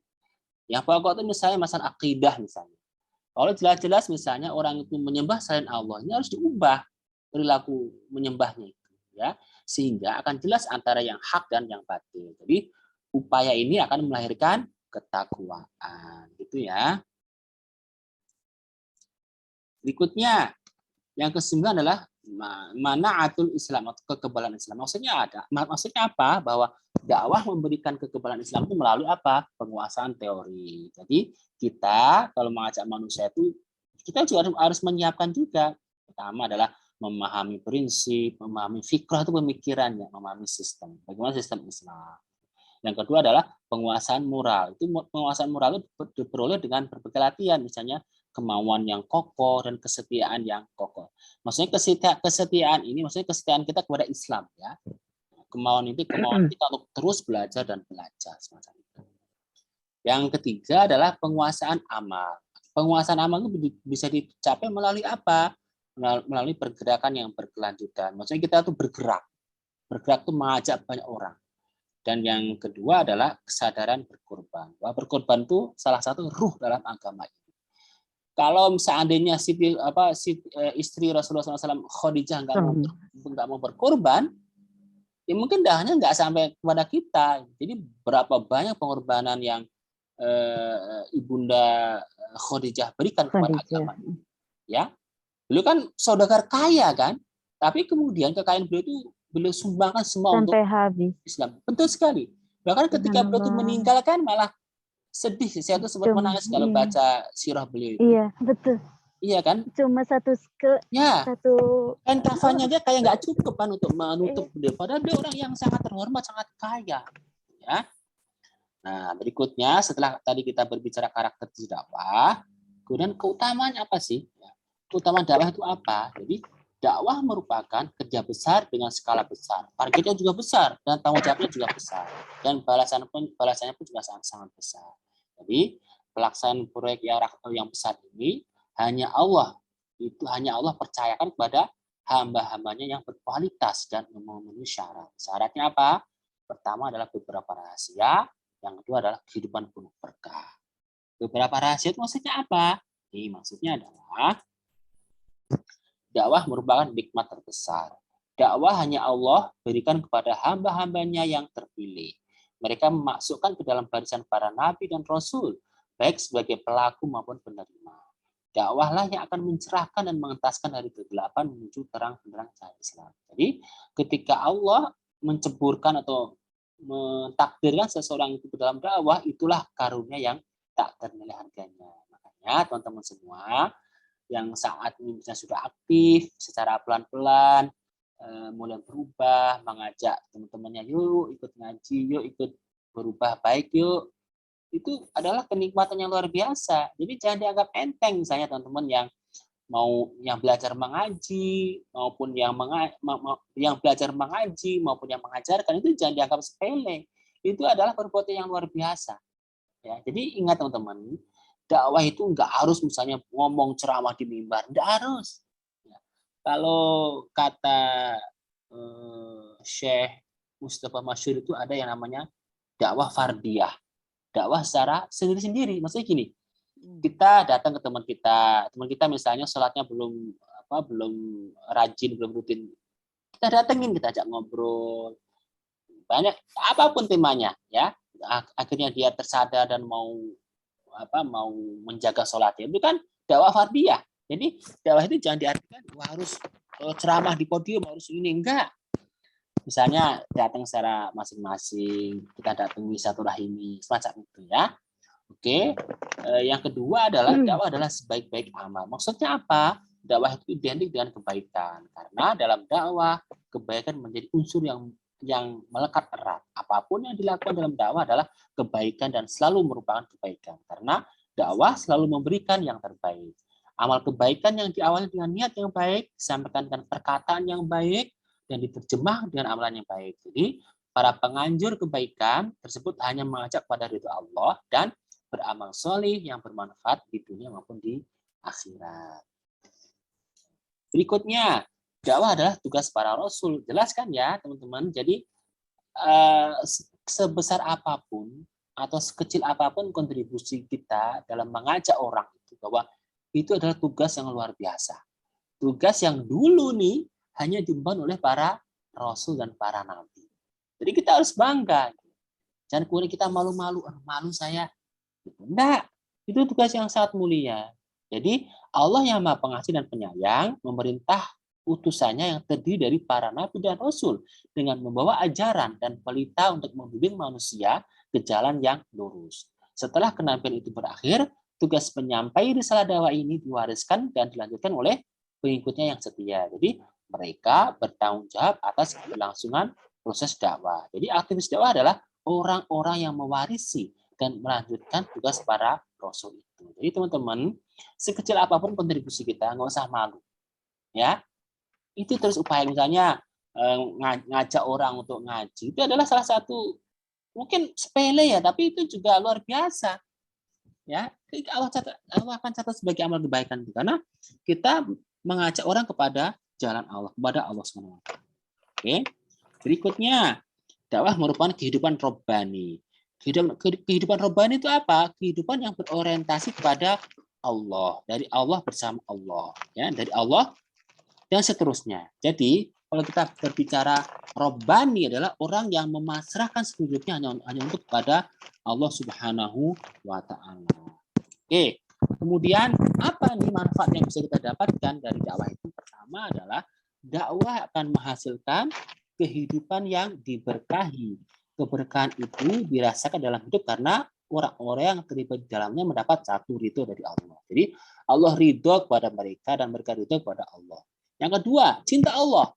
Yang pokok itu misalnya masalah akidah misalnya. Kalau jelas-jelas misalnya orang itu menyembah selain Allah, ini harus diubah perilaku menyembahnya itu, ya, sehingga akan jelas antara yang hak dan yang batil. Jadi upaya ini akan melahirkan ketakwaan, gitu ya. Berikutnya yang ke-9 adalah mana'atul Islam atau kekebalan Islam. Maksudnya apa? Bahwa dakwah memberikan kekebalan Islam itu melalui apa? Penguasaan teori. Jadi kita kalau mengajak manusia itu kita juga harus menyiapkan juga. Pertama adalah memahami prinsip, memahami fikrah itu pemikirannya, memahami sistem. Bagaimana sistem Islam. Yang kedua adalah penguasaan moral. Itu penguasaan moral itu diperoleh dengan berbagai latihan, misalnya kemauan yang kokoh dan kesetiaan yang kokoh. Maksudnya kesetiaan ini maksudnya kesetiaan kita kepada Islam, ya. Kemauan kita untuk terus belajar dan belajar semacam itu. Yang ketiga adalah penguasaan amal. Penguasaan amal itu bisa dicapai melalui apa? Melalui pergerakan yang berkelanjutan. Maksudnya kita tuh bergerak. Bergerak itu mengajak banyak orang. Dan yang kedua adalah kesadaran berkorban. Bahwa berkorban itu salah satu ruh dalam agama ini. Kalau seandainya istri Rasulullah SAW Khadijah nggak mau berkorban, ya mungkin dahanya nggak sampai kepada kita. Jadi berapa banyak pengorbanan yang ibunda Khadijah berikan kepada agama, ya. Beliau kan saudagar kaya kan, tapi kemudian kekayaan beliau itu beliau sumbangkan semua sampai untuk habis. Islam. Betul sekali. Bahkan ketika beliau itu meninggalkan malah sedih, saya tuh sempat menangis kalau baca sirah beliau itu. Iya, betul. Iya kan? Cuma satu kan kafannya dia kayak nggak cukup kan untuk menutup beliau. Padahal dia orang yang sangat terhormat, sangat kaya. Ya. Nah, berikutnya setelah tadi kita berbicara karakter dakwah, kemudian keutamaannya apa sih? Keutamaan dakwah itu apa? Jadi dakwah merupakan kerja besar dengan skala besar. Targetnya juga besar dan tanggung jawabnya juga besar. Dan balasannya pun juga sangat besar. Jadi pelaksanaan proyek yang besar ini hanya Allah percayakan kepada hamba-hambanya yang berkualitas dan memenuhi syarat. Syaratnya apa? Pertama adalah beberapa rahasia, yang kedua adalah kehidupan penuh berkah. Beberapa rahasia itu maksudnya apa? Maksudnya adalah dakwah merupakan nikmat terbesar. Dakwah hanya Allah berikan kepada hamba-hambanya yang terpilih. Mereka memasukkan ke dalam barisan para nabi dan rasul, baik sebagai pelaku maupun penerima. Dakwahlah yang akan mencerahkan dan mengentaskan dari kegelapan menuju terang benderang cahaya Islam. Jadi ketika Allah menceburkan atau mentakdirkan seseorang itu ke dalam dakwah, itulah karunia yang tak ternilai harganya. Makanya teman-teman semua yang saat ini sudah aktif secara pelan-pelan, mulai berubah, mengajak teman-temannya, yuk ikut ngaji, yuk ikut berubah baik, yuk. Itu adalah kenikmatan yang luar biasa. Jadi jangan dianggap enteng misalnya teman-teman yang belajar mengaji maupun yang belajar mengaji maupun yang mengajarkan, itu jangan dianggap sepele. Itu adalah perbuatan yang luar biasa. Ya, jadi ingat teman-teman, dakwah itu nggak harus misalnya ngomong ceramah di mimbar, nggak harus. Kalau kata Syekh Mustafa Masyhur itu ada yang namanya dakwah fardiyah. Dakwah secara sendiri-sendiri. Maksudnya gini, kita datang ke teman kita misalnya sholatnya belum rajin, belum rutin. Kita datengin, kita ajak ngobrol. Banyak apapun temanya, ya. Akhirnya dia tersadar dan mau menjaga sholatnya. Itu kan dakwah fardiyah. Jadi dakwah itu jangan diartikan harus ceramah di podium, harus ini, enggak. Misalnya datang secara masing-masing, kita datangi satu rahimi, semacam itu ya. Oke. Yang kedua adalah dakwah adalah sebaik-baik amal. Maksudnya apa? Dakwah itu identik dengan kebaikan. Karena dalam dakwah kebaikan menjadi unsur yang melekat erat. Apapun yang dilakukan dalam dakwah adalah kebaikan dan selalu merupakan kebaikan. Karena dakwah selalu memberikan yang terbaik. Amal kebaikan yang diawali dengan niat yang baik, disampaikan dengan perkataan yang baik, dan diterjemah dengan amalan yang baik. Jadi, para penganjur kebaikan tersebut hanya mengajak pada ridho Allah dan beramal soleh yang bermanfaat di dunia maupun di akhirat. Berikutnya, dakwah adalah tugas para rasul. Jelas kan ya, teman-teman? Jadi, sebesar apapun atau sekecil apapun kontribusi kita dalam mengajak orang itu, bahwa itu adalah tugas yang luar biasa. Tugas yang dulu nih hanya diemban oleh para rasul dan para nabi. Jadi kita harus bangga. Jangan kemudian kita malu-malu, malu saya. Enggak, itu tugas yang sangat mulia. Jadi Allah yang Maha Pengasih dan Penyayang memerintah utusannya yang terdiri dari para nabi dan rasul dengan membawa ajaran dan pelita untuk membimbing manusia ke jalan yang lurus. Setelah kenabian itu berakhir, tugas penyampai risalah dakwah ini diwariskan dan dilanjutkan oleh pengikutnya yang setia. Jadi mereka bertanggung jawab atas keberlangsungan proses dakwah. Jadi aktivis dakwah adalah orang-orang yang mewarisi dan melanjutkan tugas para rasul itu. Jadi teman-teman, sekecil apapun kontribusi kita, nggak usah malu. Ya, itu terus upaya misalnya ngajak orang untuk ngaji. Itu adalah salah satu mungkin sepele ya, tapi itu juga luar biasa. Ya, Allah akan catat sebagai amal kebaikan itu karena kita mengajak orang kepada jalan Allah, kepada Allah SWT. Oke. Berikutnya, dakwah merupakan kehidupan robbani. Kehidupan robbani itu apa? Kehidupan yang berorientasi kepada Allah, dari Allah bersama Allah, ya, dari Allah dan seterusnya. Jadi, kalau kita berbicara robbani adalah orang yang memasrahkan seluruhnya hanya untuk kepada Allah Subhanahu wa Ta'ala. Oke. Kemudian apa nih manfaat yang bisa kita dapatkan dari dakwah itu? Pertama adalah dakwah akan menghasilkan kehidupan yang diberkahi. Keberkahan itu dirasakan dalam hidup karena orang-orang yang terlibat di dalamnya mendapat satu ridho dari Allah. Jadi Allah ridho kepada mereka dan mereka ridho kepada Allah. Yang kedua, cinta Allah.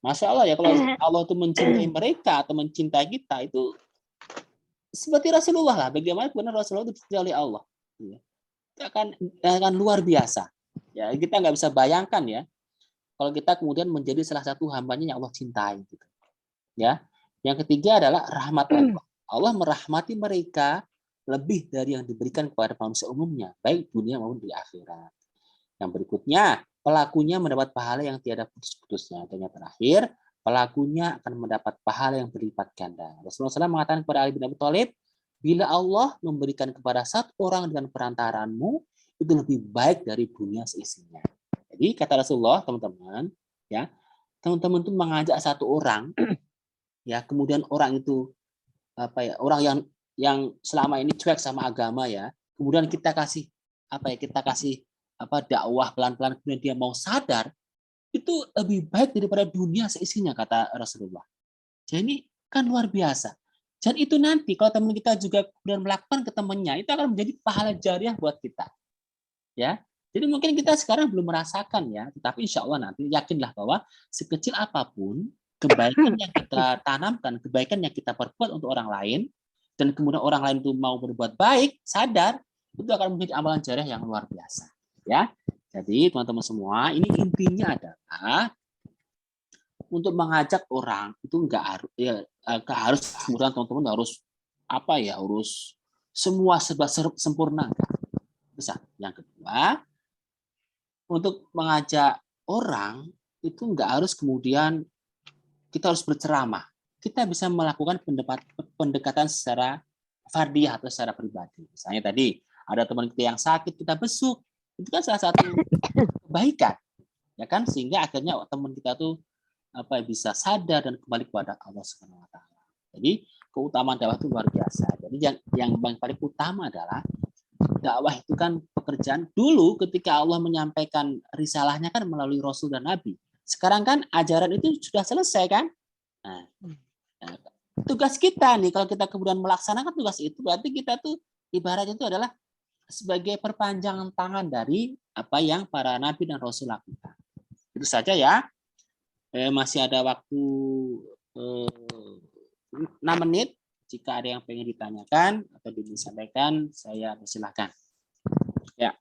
Masya Allah ya, kalau Allah itu mencintai mereka atau mencintai kita, itu seperti Rasulullah lah. Bagaimana benar Rasulullah itu dicintai oleh Allah. Itu akan luar biasa. Ya, kita nggak bisa bayangkan ya, kalau kita kemudian menjadi salah satu hambanya yang Allah cintai. Gitu. Ya. Yang ketiga adalah rahmat Allah. Allah merahmati mereka lebih dari yang diberikan kepada manusia umumnya, baik dunia maupun di akhirat. Yang berikutnya, pelakunya mendapat pahala yang tiada putus-putusnya. Dan yang terakhir, pelakunya akan mendapat pahala yang berlipat ganda. Rasulullah SAW mengatakan kepada Ali bin Abi Thalib, bila Allah memberikan kepada satu orang dengan perantaraanmu, itu lebih baik dari dunia seisinya. Jadi kata Rasulullah, teman-teman, ya, teman-teman itu mengajak satu orang, ya, kemudian orang itu orang yang selama ini cuek sama agama ya, kemudian kita kasih dakwah pelan-pelan kemudian dia mau sadar, itu lebih baik daripada dunia seisinya kata Rasulullah. Jadi ini kan luar biasa. Dan itu nanti kalau teman kita juga kemudian melakukan ke temannya, itu akan menjadi pahala jariah buat kita. Ya. Jadi mungkin kita sekarang belum merasakan ya, tetapi insya Allah nanti yakinlah bahwa sekecil apapun kebaikan yang kita tanamkan, kebaikan yang kita perbuat untuk orang lain, dan kemudian orang lain itu mau berbuat baik, sadar, itu akan menjadi amalan jariah yang luar biasa. Ya, jadi teman-teman semua, ini intinya adalah untuk mengajak orang itu nggak harus kemudian teman-teman harus harus semua serba sempurna. Bisa. Yang kedua, untuk mengajak orang itu nggak harus kemudian kita harus berceramah. Kita bisa melakukan pendekatan secara fardiyah atau secara pribadi. Misalnya tadi ada teman kita yang sakit, kita besuk. Itu kan salah satu kebaikan. Ya kan? Sehingga akhirnya teman kita tuh bisa sadar dan kembali kepada Allah Subhanahu wa Ta'ala. Jadi keutamaan dakwah itu luar biasa. Jadi yang paling utama adalah dakwah itu kan pekerjaan dulu ketika Allah menyampaikan risalahnya kan melalui Rasul dan Nabi. Sekarang kan ajaran itu sudah selesai kan? Nah, tugas kita nih kalau kita kemudian melaksanakan tugas itu berarti kita tuh ibaratnya itu adalah sebagai perpanjangan tangan dari apa yang para nabi dan rasul lakukan. Itu saja ya. Masih ada waktu 6 menit. Jika ada yang pengen ditanyakan atau disampaikan, saya persilahkan. Ya.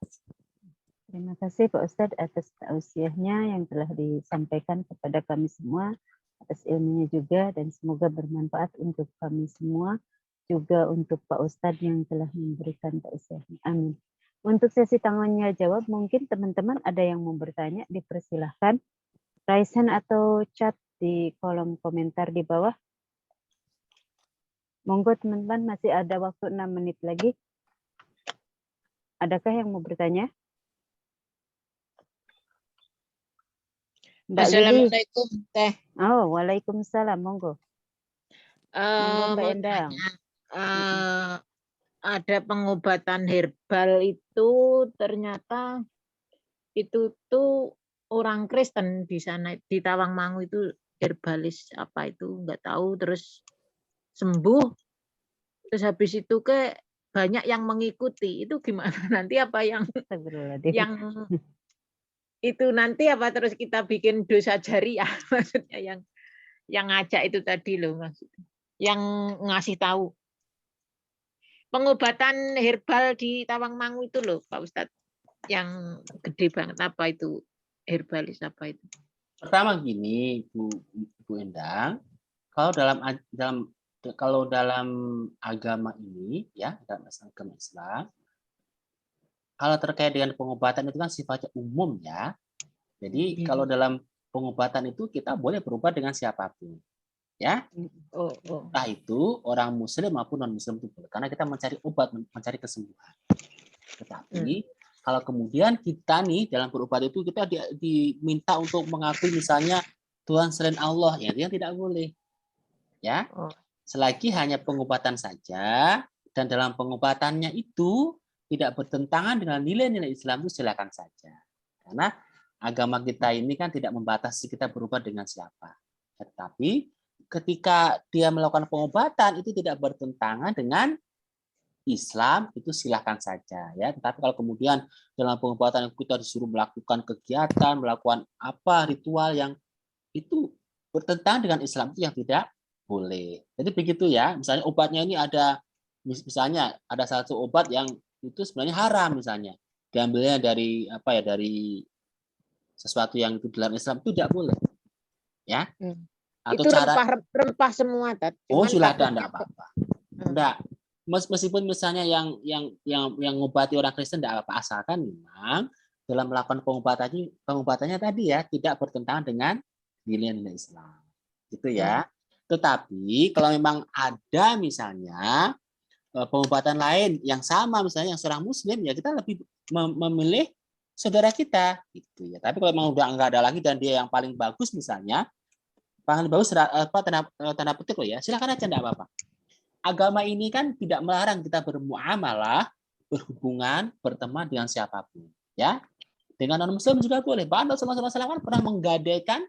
Terima kasih Pak Ustadz atas tausiahnya yang telah disampaikan kepada kami semua, atas ilmunya juga, dan semoga bermanfaat untuk kami semua, juga untuk Pak Ustadz yang telah memberikan tausiahnya. Amin. Untuk sesi tanya jawab, mungkin teman-teman ada yang mau bertanya, dipersilahkan. Raise hand atau chat di kolom komentar di bawah. Monggo teman-teman, masih ada waktu 6 menit lagi. Adakah yang mau bertanya? Mbak Lili. Assalamualaikum Teh. Oh, waalaikumsalam. Monggo. Monggo Mbak Mau Endang. tanya, ada pengobatan herbal itu ternyata itu tuh orang Kristen di sana di Tawangmangu itu herbalis apa itu nggak tahu, terus sembuh, terus habis itu banyak yang mengikuti. Itu gimana nanti, apa yang itu nanti apa terus kita bikin dosa jariah maksudnya yang ngajak itu tadi loh, maksudnya yang ngasih tahu pengobatan herbal di Tawangmangu itu loh Pak Ustadz, yang gede banget, apa itu herbalis apa itu? Pertama gini, Bu Endang, kalau dalam agama ini ya, dalam agama Islam, kalau terkait dengan pengobatan itu kan sifatnya umum ya. Jadi kalau dalam pengobatan itu kita boleh berobat dengan siapapun. Ya. Entah itu orang muslim maupun non muslim itu boleh, karena kita mencari obat, mencari kesembuhan. Tetapi kalau kemudian kita nih dalam berobat itu kita diminta untuk mengakui misalnya Tuhan selain Allah, ya itu yang tidak boleh. Ya. Selagi hanya pengobatan saja dan dalam pengobatannya itu tidak bertentangan dengan nilai-nilai Islam, itu silakan saja. Karena agama kita ini kan tidak membatasi kita berobat dengan siapa. Tetapi ketika dia melakukan pengobatan itu tidak bertentangan dengan Islam, itu silakan saja ya. Tetapi kalau kemudian dalam pengobatan kita disuruh melakukan kegiatan, melakukan apa ritual yang itu bertentangan dengan Islam, itu yang tidak boleh. Jadi begitu ya. Misalnya obatnya ini misalnya ada satu obat yang itu sebenarnya haram, misalnya diambilnya dari dari sesuatu yang itu dalam Islam, itu tidak boleh. Ya. Atau itu cara rempah semua, Tat. Oh, silakan, enggak apa-apa. Enggak. Meskipun misalnya yang mengobati orang Kristen tidak apa-apa, asalkan memang dalam melakukan pengobatannya tadi ya tidak bertentangan dengan nilai-nilai Islam. Gitu ya. Tetapi kalau memang ada misalnya pengobatan lain yang sama, misalnya yang seorang muslim, ya kita lebih memilih saudara kita gitu ya. Tapi kalau memang udah enggak ada lagi dan dia yang paling bagus misalnya, paling bagus tanda petik loh ya, silakan aja, enggak apa-apa. Agama ini kan tidak melarang kita bermuamalah, berhubungan, berteman dengan siapapun, ya. Dengan non muslim juga boleh. Bahkan Rasulullah SAW kan pernah menggadaikan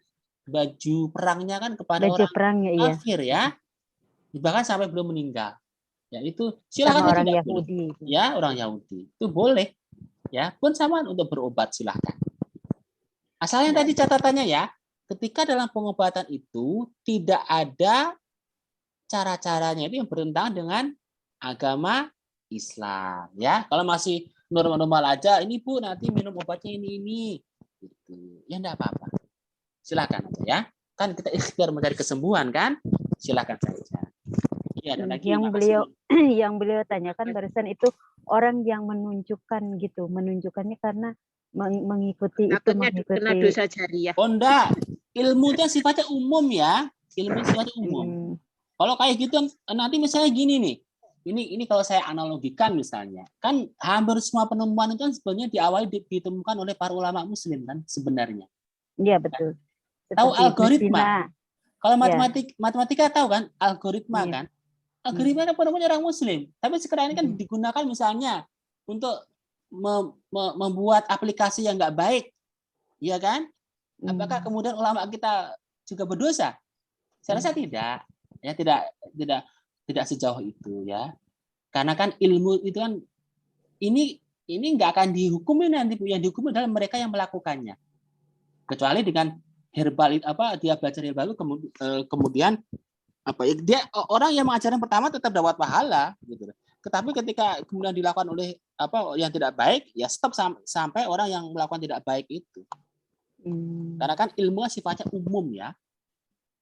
baju perangnya kan kepada orang kafir ya. Bahkan sampai belum meninggal. Ya itu silakan orang Yahudi. Ya, orang Yahudi. Itu boleh. Ya, pun sama untuk berobat silakan. Asalnya tadi catatannya ya, ketika dalam pengobatan itu tidak ada cara-caranya itu yang bertentangan dengan agama Islam ya. Kalau masih normal-normal aja, ini Bu nanti minum obatnya ini gitu. Ya enggak apa-apa. Silakan aja ya. Kan kita ikhtiar mencari kesembuhan kan? Silakan saja. Ya, ada lagi yang beliau tanyakan barusan itu orang yang menunjukkan gitu, menunjukkannya karena mengikuti kena dosa jariah. Oh enggak. Ilmu itu sifatnya umum ya. Ilmu sifatnya umum. Kalau kayak gitu nanti misalnya gini nih, ini kalau saya analogikan misalnya, kan hampir semua penemuan itu kan sebenarnya diawali ditemukan oleh para ulama muslim kan sebenarnya. Iya betul. Tahu algoritma? Kalau matematika tahu kan algoritma kan? Algoritma kan penemuan orang muslim, tapi sekarang ini kan digunakan misalnya untuk membuat aplikasi yang nggak baik, ya kan? Apakah kemudian ulama kita juga berdosa? Saya rasa tidak. Ya tidak sejauh itu ya. Karena kan ilmu itu kan ini nggak akan dihukumi nanti, yang dihukumi adalah mereka yang melakukannya. Kecuali dengan herbal dia belajar herbal itu kemudian dia orang yang mengajarkan pertama tetap dapat pahala gitu. Tetapi ketika kemudian dilakukan oleh yang tidak baik, ya stop sampai orang yang melakukan tidak baik itu. Karena kan ilmu sifatnya umum ya.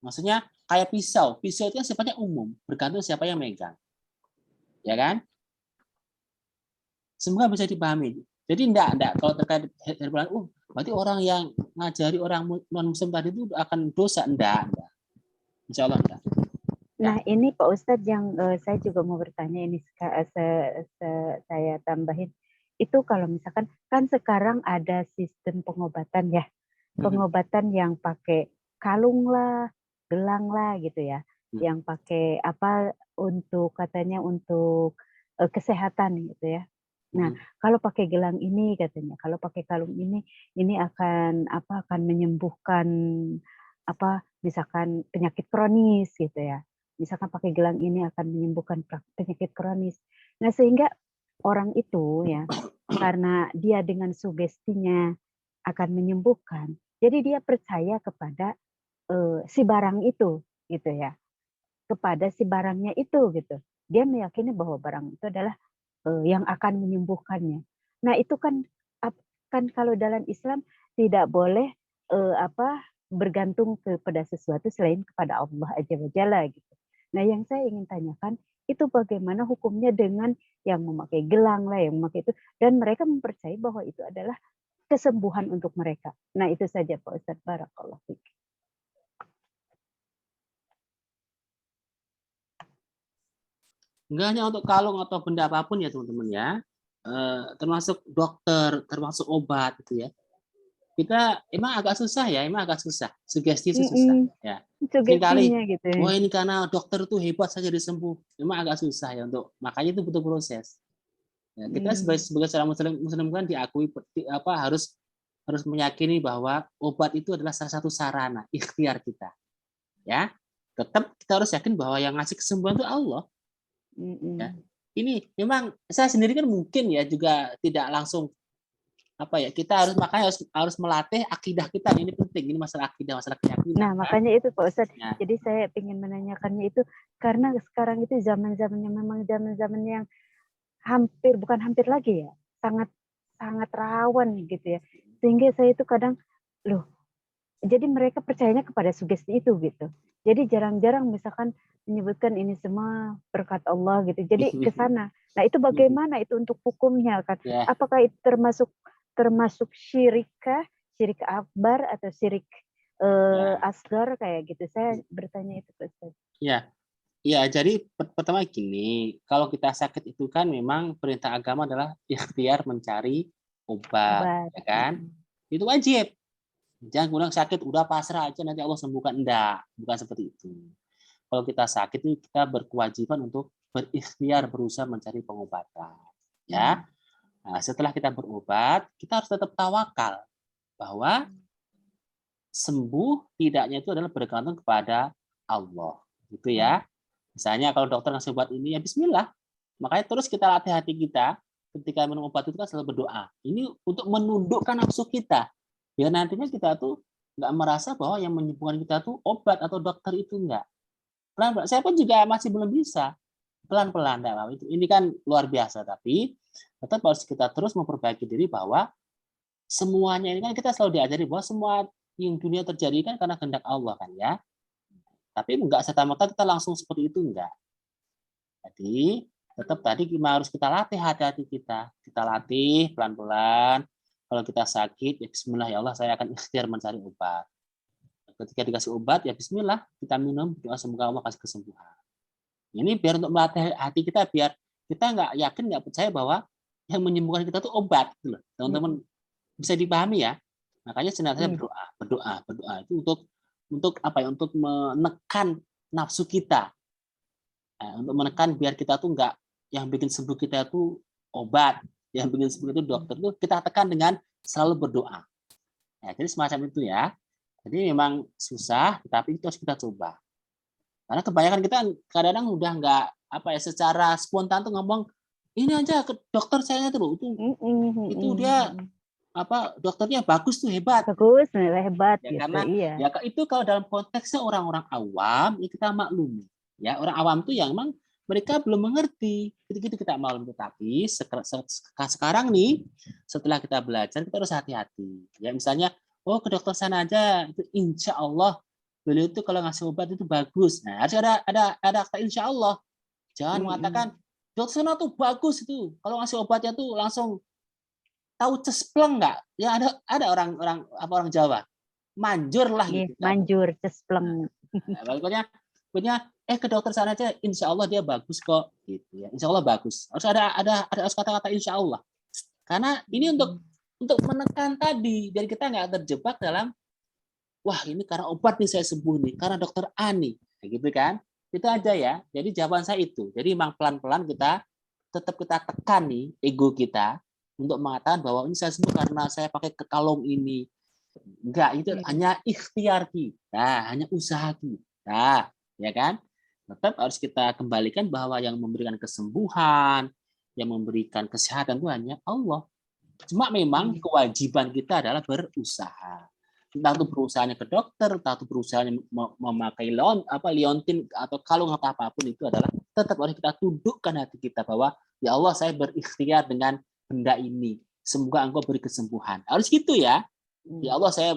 Maksudnya kayak pisau itu kan sifatnya umum, bergantung siapa yang megang. Ya kan? Semoga bisa dipahami. Jadi enggak kalau terkait herbal, berarti orang yang ngajari orang non-muslim tadi itu akan dosa, enggak. Insya Allah enggak. Nah, ini Pak Ustadz yang saya juga mau bertanya ini saya tambahin. Itu kalau misalkan kan sekarang ada sistem pengobatan ya. Pengobatan yang pakai kalung lah, gelang lah gitu ya. Yang pakai katanya untuk kesehatan gitu ya. Nah, kalau pakai gelang ini katanya, kalau pakai kalung ini akan menyembuhkan misalkan penyakit kronis gitu ya. Misalkan pakai gelang ini akan menyembuhkan penyakit kronis. Nah, sehingga orang itu ya, karena dia dengan sugestinya akan menyembuhkan, jadi dia percaya kepada si barang itu, gitu ya. Kepada si barangnya itu, gitu. Dia meyakini bahwa barang itu adalah yang akan menyembuhkannya. Nah, itu kan kalau dalam Islam tidak boleh bergantung kepada sesuatu selain kepada Allah Azza wa Jalla gitu. Nah, yang saya ingin tanyakan itu bagaimana hukumnya dengan yang memakai gelang lah, yang memakai itu, dan mereka mempercayai bahwa itu adalah kesembuhan untuk mereka. Nah, itu saja Pak Ustadz. Barakallahu fiik. Enggak hanya untuk kalung atau benda apapun ya teman-teman ya, termasuk dokter, termasuk obat gitu ya. Kita emang agak susah, sugesti itu susah ya. Seringkali, gitu ya. wah ini karena dokter itu hebat saja disembuh, memang agak susah ya makanya itu butuh proses. Ya, kita sebagai seorang muslim kan diakui harus meyakini bahwa obat itu adalah salah satu sarana ikhtiar kita. Ya, tetap kita harus yakin bahwa yang ngasih kesembuhan itu Allah. Ya. Ini memang saya sendiri kan mungkin ya juga tidak langsung kita harus melatih akidah kita. Ini penting, ini masalah akidah, masalah keyakinan. Nah, makanya itu Pak Ustadz. Ya. Jadi saya ingin menanyakannya itu karena sekarang itu zaman-zamannya memang zaman-zaman yang bukan hampir lagi ya, sangat rawan gitu ya. Sehingga saya itu kadang jadi mereka percayanya kepada sugesti itu gitu. Jadi jarang-jarang misalkan menyebutkan ini semua berkat Allah gitu. Jadi ke sana. Nah, itu bagaimana itu untuk hukumnya kan? Ya. Apakah itu termasuk syirik akbar atau syirik asgar kayak gitu? Saya bertanya itu Ustaz. Ya. Ya, jadi pertama gini, kalau kita sakit itu kan memang perintah agama adalah ikhtiar mencari obat. Ya kan? Itu wajib. Jangan bilang sakit udah pasrah aja nanti Allah sembuhkan, enggak, bukan seperti itu. Kalau kita sakit ini kita berkewajiban untuk berikhtiar berusaha mencari pengobatan. Ya. Nah, setelah kita berobat, kita harus tetap tawakal bahwa sembuh tidaknya itu adalah bergantung kepada Allah. Gitu ya. Misalnya kalau dokter ngasih obat ini, ya bismillah. Makanya terus kita latih hati kita ketika minum obat itu kan selalu berdoa. Ini untuk menundukkan nafsu kita. Biar nantinya kita tuh nggak merasa bahwa yang menyembuhkan kita tuh obat atau dokter itu enggak. Pelan-pelan. Saya pun juga masih belum bisa. Pelan-pelan. Ini kan luar biasa. Tapi tetap harus kita terus memperbaiki diri bahwa semuanya ini kan kita selalu diajari bahwa semua yang dunia terjadi kan karena kehendak Allah kan ya. Tapi enggak serta-merta kita langsung seperti itu enggak. Jadi tetap tadi harus kita latih hati-hati kita. Kita latih pelan-pelan. Kalau kita sakit, ya bismillah ya Allah, saya akan ikhtiar mencari obat. Ketika dikasih obat, ya bismillah, kita minum, doa semoga Allah kasih kesembuhan. Ini biar untuk melatih hati kita, biar kita nggak yakin, nggak percaya bahwa yang menyembuhkan kita itu obat. Gitu loh. Teman-teman bisa dipahami ya. Makanya senantiasa berdoa itu untuk apa ya? Untuk menekan nafsu kita, untuk menekan biar kita tuh nggak yang bikin sembuh kita itu obat, yang bikin sembuh itu dokter, itu kita tekan dengan selalu berdoa. Ya, jadi semacam itu ya. Jadi memang susah, tetapi itu harus kita coba. Karena kebanyakan kita kadang-kadang udah nggak secara spontan tuh ngomong ini aja ke dokter saya tuh itu dia dokternya bagus tuh hebat. Bagus, hebat Ya, gitu. karena Iya. ya itu kalau dalam konteksnya orang-orang awam ya kita maklumi. Ya, orang awam tuh yang memang mereka belum mengerti. Gitu-gitu kita maklum, tetapi sekarang nih setelah kita belajar kita harus hati-hati. Ya, misalnya ke dokter sana aja itu insya Allah beliau itu kalau ngasih obat itu bagus. Nah, harus ada kata insya Allah. Jangan mengatakan dokter sana tuh bagus itu. Kalau ngasih obatnya tuh langsung tahu cespleng nggak? Ya ada orang Jawa. Manjur lah gitu. Manjur, cespleng. Pokoknya ke dokter sana aja insya Allah dia bagus kok gitu ya. Insya Allah bagus. Harus ada kata-kata insya Allah. Karena ini untuk menekan tadi biar kita nggak terjebak dalam wah ini karena obat nih saya sembuh nih, karena dokter A nih. Gitu kan? Itu aja ya. Jadi jawaban saya itu. Jadi memang pelan-pelan kita tekan nih ego kita untuk mengatakan bahwa ini saya sembuh karena saya pakai kalung ini. Enggak, itu hanya ikhtiar kita, hanya usaha kita, ya kan? Tetap harus kita kembalikan bahwa yang memberikan kesembuhan, yang memberikan kesehatan itu hanya Allah. Cuma memang kewajiban kita adalah berusaha. Entah itu perusahaannya ke dokter, entah itu perusahaannya memakai liontin atau kalung atau apapun, itu adalah tetap harus kita tundukkan hati kita bahwa ya Allah saya berikhtiar dengan benda ini. Semoga Engkau beri kesembuhan. Harus gitu ya. Ya Allah saya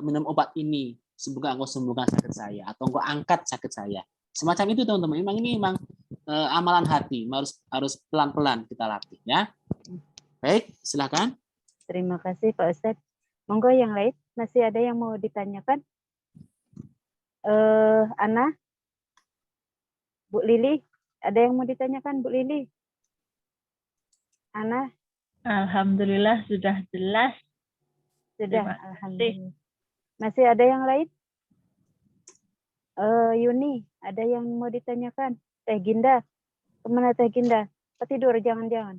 minum obat ini. Semoga Engkau sembuhkan sakit saya atau Engkau angkat sakit saya. Semacam itu teman-teman. Ini memang amalan hati. Harus pelan-pelan kita latih ya. Baik, silakan. Terima kasih Pak Ustadz. Monggo yang lain, masih ada yang mau ditanyakan? Ana? Bu Lili, ada yang mau ditanyakan Bu Lili? Ana? Alhamdulillah sudah jelas. Sudah, alhamdulillah. Masih ada yang lain? Yuni, ada yang mau ditanyakan? Teh Ginda, kemana Teh Ginda? Tidur, jangan-jangan.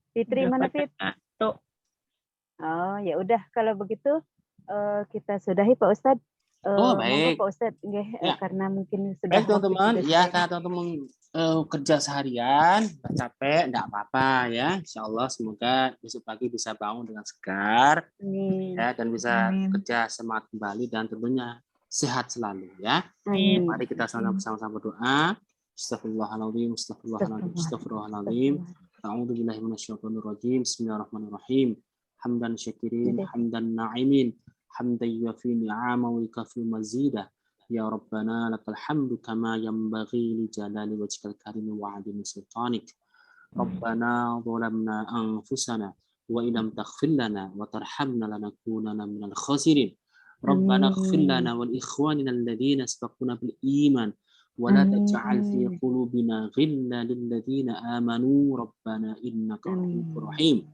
Fitri, mana Fit? Oh, ya udah kalau begitu kita sudahi Pak Ustadz. Baik. Pak Ustadz, ya. Karena mungkin sudah. Baik teman-teman, ya karena teman-teman kerja seharian, capek, enggak apa-apa ya. Insya Allah semoga besok pagi bisa bangun dengan segar, ya, dan bisa kerja semangat kembali dan tentunya sehat selalu ya. Mari kita sama-sama berdoa. Astagfirullahaladzim, astagfirullahaladzim, astagfirullahaladzim. A'udzubillahi minasyaitonir rajim. Bismillahirrahmanirrahim. Hamdan syakirin, hamdan na'imin, hamdan yuwafi ni'ama wa yukafi mazidah. Ya Rabbana lakal hamdu kama yanbaghi li jalali wajhikal karim wa 'azimi sultanik. Rabbana zalamna anfusana wa illam taghfir lana wa tarhamna lanakunanna minal khasirin. Rabbana ighfir lana wal ikhwanina alladhina sabaquna bil iman wa la taj'al fi qulubina ghillan lil ladzina amanu rabbana innaka ra'ufur rahim.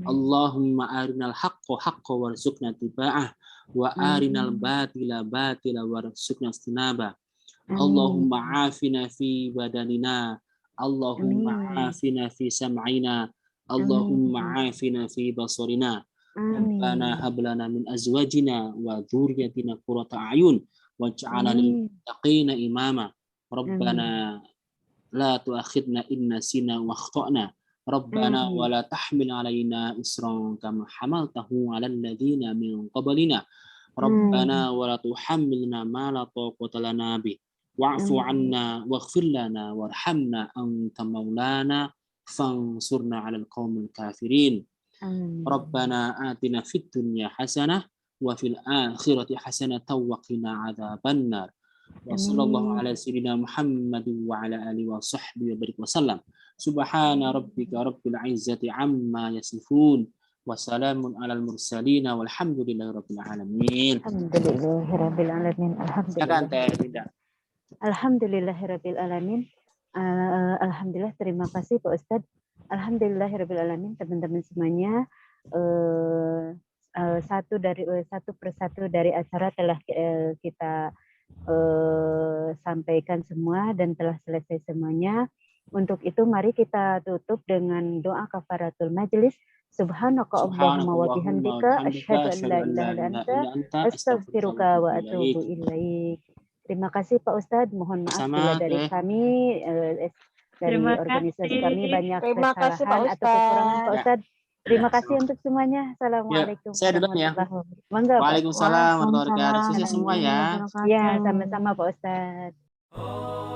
Allahumma arinal haqqa haqqan warzuqna tiba'ah wa arinal batila batila warzuqna istinaba. Allahumma afina fi badanina, Allahumma afina fi sam'ina, Allahumma afina fi basarina. Rabbana hab lana min azwajina wa dzurriyyatina qurrata a'yun waj'alna lil muttaqina imama. Rabbana la tu'akhidna in nasina wa akhtana. Rabbana wa la tahmil 'alaina isran kama hamaltahu 'alal ladzina min qablina. Rabbana wa la tuhammilna ma la taqata lana bih. Wa'fu 'anna waghfir lana warhamna anta maulana fansurna 'alal qaumil kafirin. Rabbana atina fid dunya hasanah wa fil akhirati hasanatan wa qina 'adzabannar. Wa sallallahu ala sayyidina Muhammadin wa ala alihi wa sahbihi wa barik wa sallam. Subhana rabbika rabbil izzati amma yasifun wa salamun alal mursalin walhamdulillahi rabbil alamin. Alhamdulillahirabbil alamin. Alhamdulillah. Alhamdulillahirabbil alamin. Alhamdulillah, terima kasih Pak Ustadz. Alhamdulillahirabbil alamin, teman-teman semuanya. Satu persatu dari acara telah kita sampaikan semua dan telah selesai semuanya. Untuk itu mari kita tutup dengan doa kafaratul majlis. Subhanaka Allahumma wa bihamdika asyhadu an la ilaha illa anta astaghfiruka wa atubu ilaik. Terima kasih Pak Ustadz. Mohon maaf Sama, bila dari oke. kami dari Terima organisasi kasih. kami banyak Terima kasih, Pak kesalahan atau kekurangan Pak Ya. Ustadz. Terima Ya, kasih sama. untuk semuanya. Assalamualaikum saya duluan ya. warahmatullahi wabarakatuh. Monggo Pak. Waalaikumsalam warahmatullahi wabarakatuh. Sukses semua ya. Ya, sama-sama Pak Ustadz.